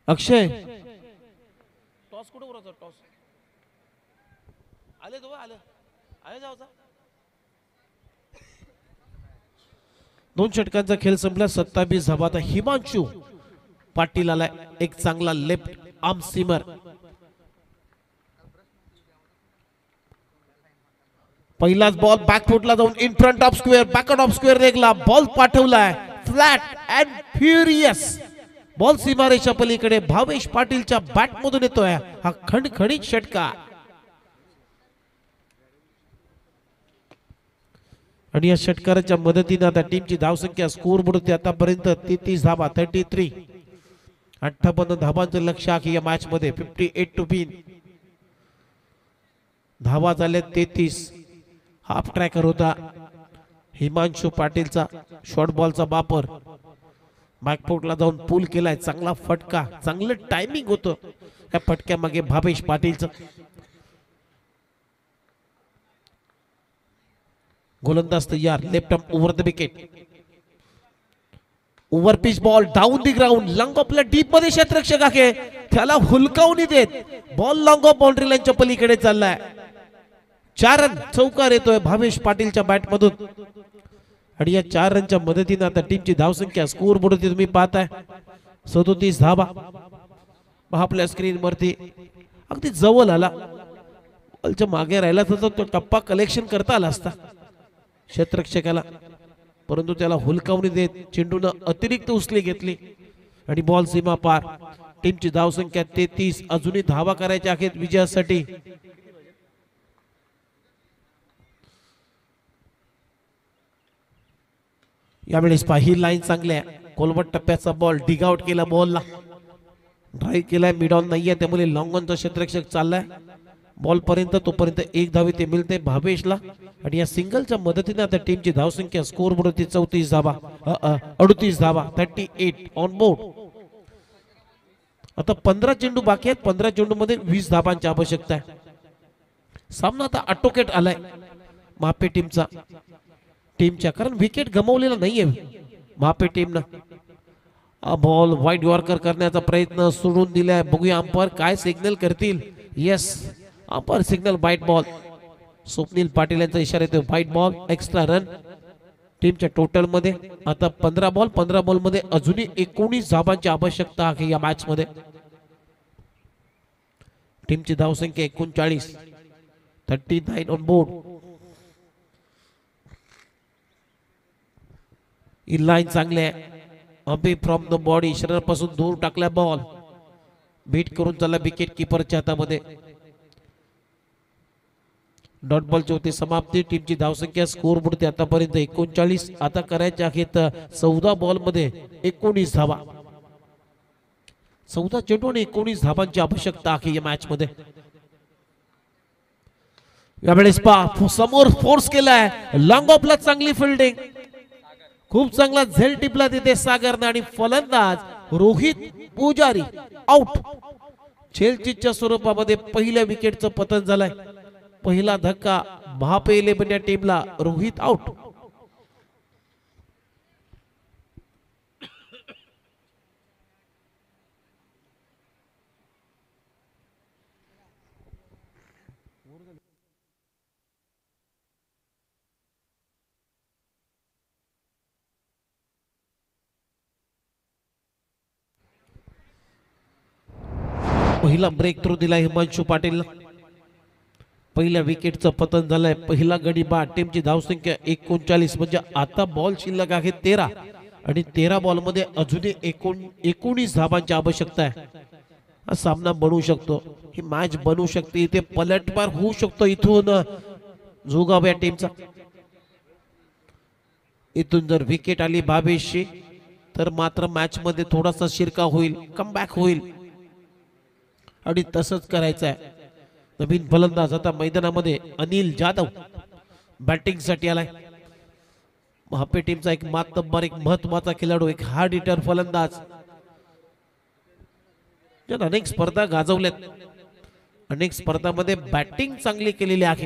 अक्षय टॉस कुठे उरवतो टॉस आले तो आले जाऊ. 2 षटकांचा खेळ संपला. 27 धावा. आता हिमांशू पाटील आलाय. एक चांगला लेफ्ट आर्म सीमर. पहिलाच बॉल बॅकफुटला जाऊन in front of square backward of square रेगला बॉल पाठवलाय फ्लॅट अँड फ्युरियस. बॉल सीमारेषा पलीकडे भावेश पाटीलच्या बॅट मधून येतोय हा खणखणीत षटकार. आणि या षटकाराच्या मदतीने आता टीमची धावसंख्या स्कोर बोर्डवरती आतापर्यंत 33 धावा 33. 58 धावांचं लक्ष आहे या मॅच मध्ये. 58 टू विन. धावा झाल्या 33. हाफ ट्रॅकर होता हिमांशू पाटीलचा. शॉर्ट बॉलचा वापर बॅकफुटला जाऊन पूल केलाय. चांगला फटका चांगलं टायमिंग होतं त्या फटक्यामागे भावेश पाटीलचं. गोलंदाज तयार. Left arm over the wicket. Over pitch ball down the ground. Long ऑफला डीप मध्ये क्षेत्ररक्षक आहे त्याला हुलकावून देत बॉल लॉंग ऑफ बाउंड्री लाईनच्या पलीकडे चाललाय. 4 रन चौकार येतोय भावेश पाटीलच्या बॅट मधून. आणि या 4 रनच्या मदतीने आता टीमची धावसंख्या स्कोर बोर्डवरती तुम्ही पाहताय 37 धावा. आपल्या स्क्रीन वरती अगदी जवळ आला. बॉलच्या मागे राहिला तर तो टप्पा कलेक्शन करता आला असता क्षेत्ररक्षकाला परंतु त्याला हुलकावणी देत चेंडून अतिरिक्त उचली घेतली आणि बॉल सीमा पार. टीमची धावसंख्या 33. अजूनही धावा करायच्या आहेत विजयासाठी. यावेळेस ही लाईन चांगली आहे. कोलवट टप्प्याचा बॉल डिग आउट केला. बॉलला ड्राईव्ह केलाय. मिड ऑन नाहीये त्यामुळे लॉंग ऑनचा क्षेत्ररक्षक चाललाय बॉल पर्यंत. तोपर्यंत एक धाव ते मिळते भावेशला. आणि या सिंगलच्या मदतीने आता टीमची धावसंख्या स्कोर बोर्डवरती 34 धावा 38 धावा 38 ऑन बोर्ड. आता 15 चेंडू बाकी आहेत. 15 चेंडू मध्ये 20 धावांची आवश्यकता आहे. सामना आता आटोकेट आलाय मापे टीमच्या कारण विकेट गमावलेला नाहीये मापे टीमनं. बॉल वाईड यॉर्कर करण्याचा प्रयत्न सोडून दिलाय. बघूया अंपायर काय सिग्नल करतील. Yes umpire signal white ball. Swapnil Patil यांचा इशारा येतो व्हाईट बॉल. एक्स्ट्रा रन टीमच्या टोटल मध्ये आता 15 बॉल. 15 बॉल मध्ये अजूनही 19 धावांची आवश्यकता आहे या मॅच मध्ये. टीमची धावसंख्या 39 39 ऑन बोर्ड. ही लाईन चांगली आहे. अबे फ्रॉम द बॉडी शरीरापासून दूर टाकला बॉल. बीट करून चालला विकेट किपरच्या हातामध्ये. डॉट बॉलची होती समाप्ती. टीमची धावसंख्या स्कोर बोर्डवरती आतापर्यंत 39. आता करायचे आहेत 14 बॉल मध्ये 19 धावा. 14 चेंडू आणि 19 धावांची आवश्यकता आहे या मॅच मध्ये. यावेळेस समोर फोर्स केलाय. लॉंग ऑफला चांगली फिल्डिंग. खूप चांगला झेल टिपला तिथे सागरनं आणि फलंदाज रोहित पुजारी आउट. झेलचीच्या स्वरूपामध्ये पहिल्या विकेटचं पतन झालंय. पहिला धक्का महापे 11 या टीमला. रोहित आउट. पहिला ब्रेक थ्रू दिला हिमांशु पाटील. पहिल्या विकेटचं पतन झालंय. पहिला गडी बाद. टीमची धावसंख्या 39 म्हणजे आता बॉल शिल्लक आहे 13 आणि 13 बॉल मध्ये अजूनही 19 धावांची आवश्यकता आहे. हा सामना बनवू शकतो. ही मॅच बनवू शकते. इथे पलटवार होऊ शकतो इथून जोगाव या टीमचा. इथून जर विकेट आली भावेशची तर मात्र मॅच मध्ये थोडासा शिरकाव होईल, कमबॅक होईल आणि तसंच करायचं आहे. नवीन फलंदाज आता मैदानामध्ये अनिल जाधव बॅटिंग साठी आलाय. महापे टीमचा एक मातब्बर, एक महत्वाचा खेळाडू, एक हार्ड हिटर फलंदाज ज्याने अनेक स्पर्धा गाजवल्यात, अनेक स्पर्धांमध्ये बॅटिंग चांगली केलेली आहे.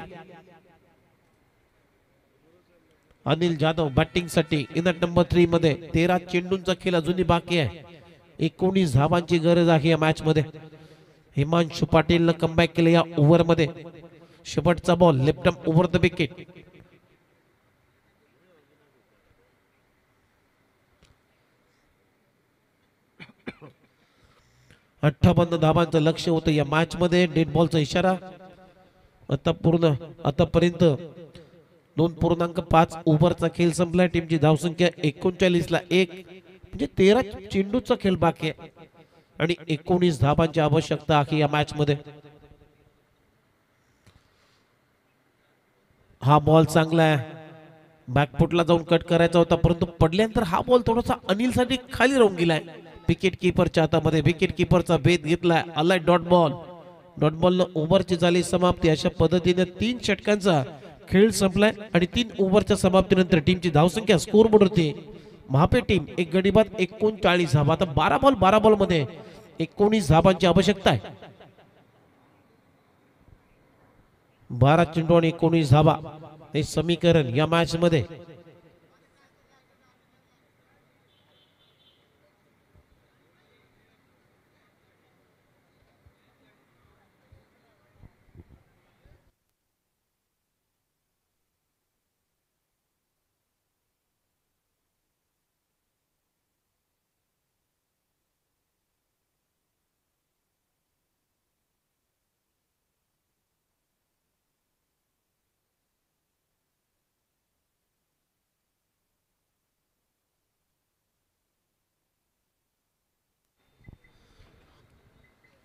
अनिल जाधव बॅटिंग साठी इन नंबर 3 मध्ये. 13 चेंडूंचा खेळ अजूनही बाकी आहे. 19 धावांची गरज आहे या मॅच मध्ये. हिमांशु पाटीलनं कमबॅक केलं या ओव्हर मध्ये. शेवटचा ball left arm over the wicket. अठ्ठावन्न धावांचं लक्ष होतं या मॅच मध्ये. डेड बॉलचा इशारा. आतापर्यंत 2.5 ओव्हरचा खेळ संपलाय. टीमची धावसंख्या 39 ला 1 म्हणजे 13 चेंडूचा खेळ बाकी आहे आणि 19 धावांची आवश्यकता आहे या मॅच मध्ये. हा बॉल चांगला आहे. बॅकफुटला जाऊन कट करायचा होता परंतु पडल्यानंतर हा बॉल थोडासा अनिल साठी खाली राहून गेलाय. विकेट किपरच्या हातामध्ये. विकेट किपरचा भेद घेतलाय. आलाय डॉट बॉल. डॉट बॉल ओव्हरची झाली समाप्ती. अशा पद्धतीने 3 षटकांचा खेळ संपलाय आणि 3 ओव्हरच्या समाप्तीनंतर टीमची धावसंख्या स्कोर बोर्ड होती. महापे टीम एक गडी बाद 39 धावा. आता 12 बॉल मध्ये 19 धावांची आवश्यकता आहे. 12 चेंडू आणि 19 धावा हे समीकरण या मॅच मध्ये.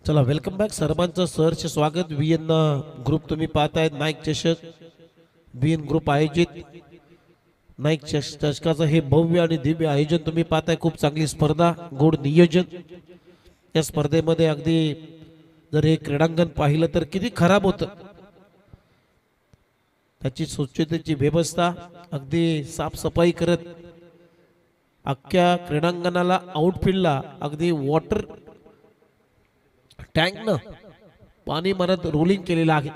चला वेलकम बॅक. सर्वांचं सहर्ष स्वागत. VN ग्रुप तुम्ही पाहतायत. नाईक चषक VN ग्रुप आयोजित नाईक चषकाचं हे भव्य आणि दिव्य आयोजन तुम्ही पाहताय. खूप चांगली स्पर्धा, गोड नियोजन. या स्पर्धेमध्ये अगदी जर हे क्रीडांगण पाहिलं तर किती खराब होतं. त्याची स्वच्छतेची व्यवस्था, अगदी साफसफाई करत अख्ख्या क्रीडांगणाला आउटफील्डला अगदी वॉटर टँक न पाणी मारत रोलिंग केलेलं आहे.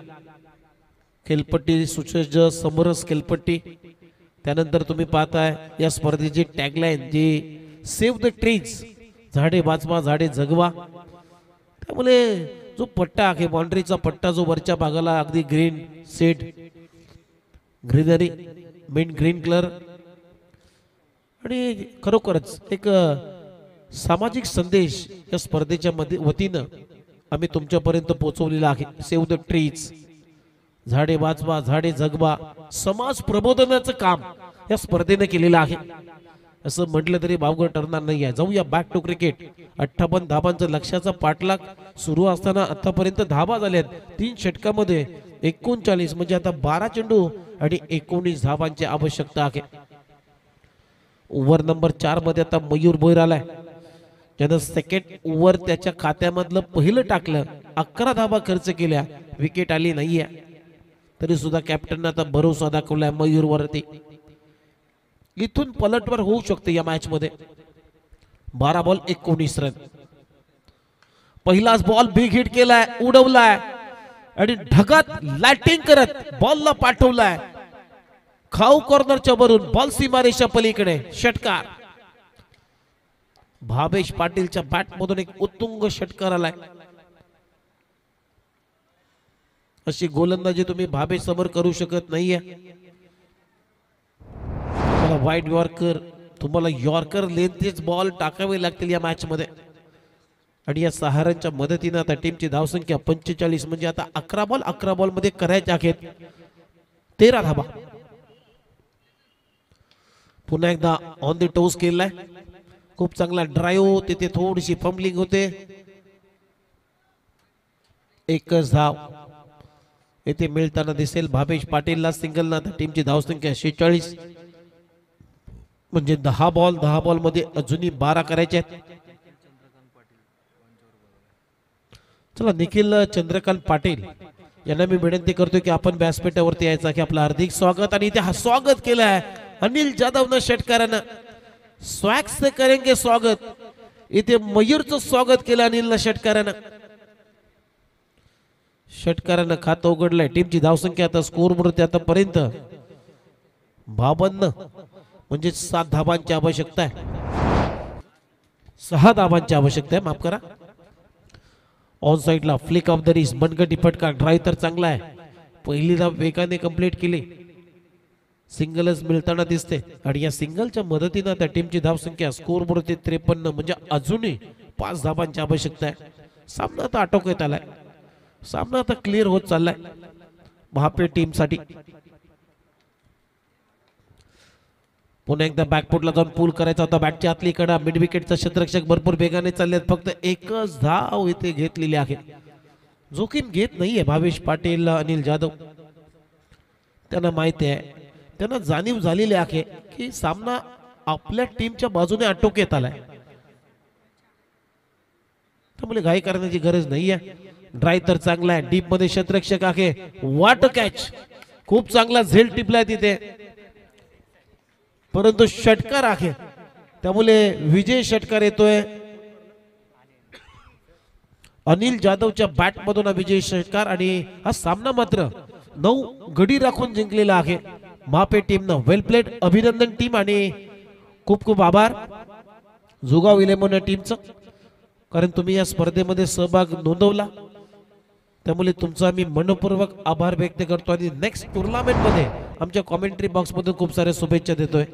खेळपट्टी सुसज्ज, समोरच खेळपट्टी. त्यानंतर तुम्ही पाहताय या स्पर्धेची टॅगलाईन जी सेव्ह द ट्रीज, झाडे वाचवा झाडे जगवा. त्यामुळे जो पट्टा आहे, बाउंड्रीचा पट्टा जो वरच्या भागाला अगदी green sed, greenery, main green colour आणि खरोखरच एक सामाजिक संदेश या स्पर्धेच्या वतीनं आम्ही तुमच्यापर्यंत पोहोचवलेला आहे. सेव्ह द ट्रीज, झाडे वाचवा झाडे जगवा, समाज प्रबोधनाचं काम या स्पर्धेने केलेलं आहे. असं म्हटलं तरी भावगड ठरणार नाही आहे. जाऊया बॅक टू क्रिकेट. 58 धावांचा लक्ष्याचा पाठलाग सुरू असताना आतापर्यंत धावा झाल्यात 3 षटकामध्ये 39 म्हणजे आता 12 चेंडू आणि 19 धावांची आवश्यकता आहे. ओव्हर नंबर 4 मध्ये आता मयूर भोईर आलाय, ज्यानं सेकंड ओव्हर त्याच्या खात्यामधलं पहिलं टाकलं. 11 धावा खर्च केल्या, विकेट आली नाहीये. तरी सुद्धा कॅप्टन आता भरोसा दाखवलाय मयूर वरती. इथून पलटवार होऊ शकते या मॅच मध्ये. 12 बॉल 19 रन. पहिलाच बॉल बिग हिट केलाय, उडवलाय आणि ढगात लॅटिंग करत बॉलला पाठवलाय खाऊ कॉर्नरच्या वरून बॉल सीमारेषा पलीकडे. षटकार. भावेश पाटीलच्या बॅट मधून एक उत्तुंग षटकार आलाय. अशी गोलंदाजी तुम्ही भावेश समोर करू शकत नाहीये. तुम्हाला वाईड यॉर्कर, तुम्हाला यॉर्कर लेंथीच बॉल टाकावे लागतील या मॅच मध्ये. आणि या 6 रनच्या मदतीने आता टीमची धावसंख्या 45 म्हणजे आता 11 बॉल मध्ये करायचे आहेत 13 धाबा. पुन्हा एकदा ऑन द टोस केलाय. खूप चांगला ड्राईव्ह, तिथे थोडीशी फंबलिंग होते. एकच धाव येथे मिळताना दिसेल भावेश पाटीलला सिंगलना. आता टीमची धावसंख्या 46 म्हणजे 10 बॉल मध्ये अजूनही 12 करायचे आहेत. चला निखिल चंद्रकांत पाटील यांना मी विनंती करतो की आपण व्यासपीठावरती यायचा की आपलं हार्दिक स्वागत. आणि इथे हा स्वागत केलं आहे अनिल जाधवनं षटकारानं. स्वॅग से करेंगे स्वागत. इथे मयूरचं स्वागत केलं अनिलनं षटकारानं. षटकारानं खातं उघडलंय. टीमची धावसंख्या आता स्कोर वरती आतापर्यंत 52 म्हणजे 7 धाबांची आवश्यकता आहे. 6 धाबांची आवश्यकता आहे, माफ करा. ऑन साइडला फ्लिक ऑफ द रिस्ट, मनगटी फटका. ड्राईव्ह तर चांगला आहे. पहिली धाव वेगाने कंप्लीट केली. सिंगलच मिळताना दिसते आणि या सिंगलच्या मदतीने आता टीमची धावसंख्या स्कोर वरती 53 म्हणजे अजूनही 5 धाबांची आवश्यकता आहे. सामना आता आटोक्यात आलाय. सामना आता क्लिअर होत चाललाय महापे टीम साठी. पुन्हा एकदा बॅकफुटला जाऊन पूल करायचा होता. बॅटची आतली कडा. मिड विकेटचा क्षेत्ररक्षक भरपूर वेगाने चालले. फक्त एकच धाव इथे घेतलेली आहे. जोखीम घेत नाहीये भावेश पाटील, अनिल जाधव. त्यांना माहिती आहे, त्यांना जाणीव झालेली आहे की सामना आपल्या टीमच्या बाजूने आटोक्यात आलाय. त्यामुळे घाई करण्याची गरज नाहीये. ड्राईव्ह तर चांगला आहे. डीप मध्ये क्षेत्ररक्षक आहे. वाट कॅच. खूप चांगला झेल टिपलाय तिथे, परंतु षटकार आहे. त्यामुळे विजय षटकार येतोय अनिल जाधवच्या बॅट मधून. विजय षटकार. आणि हा सामना मात्र 9 गडी राखून जिंकलेला आहे महापे टीमनं. वेल प्लेड. अभिनंदन टीम आणि खूप खूप आभार जुगाव इलेव्हन टीमचं, कारण तुम्ही या स्पर्धेमध्ये सहभाग नोंदवला. त्यामुळे तुमचा मी मनपूर्वक आभार व्यक्त करतो. आणि नेक्स्ट टुर्नामेंट मध्ये आमच्या कॉमेंट्री बॉक्स मधून खूप साऱ्या शुभेच्छा देतोय.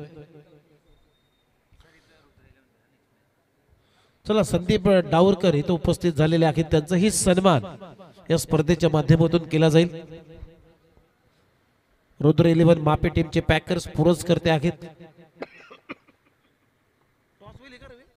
चला संदीप डावरकर इथे उपस्थित झालेले आहेत. त्यांचाही सन्मान या स्पर्धेच्या माध्यमातून केला जाईल. रुद्र 11 मापे टीमचे पॅकर्स पुरस्कर्ते आहेत.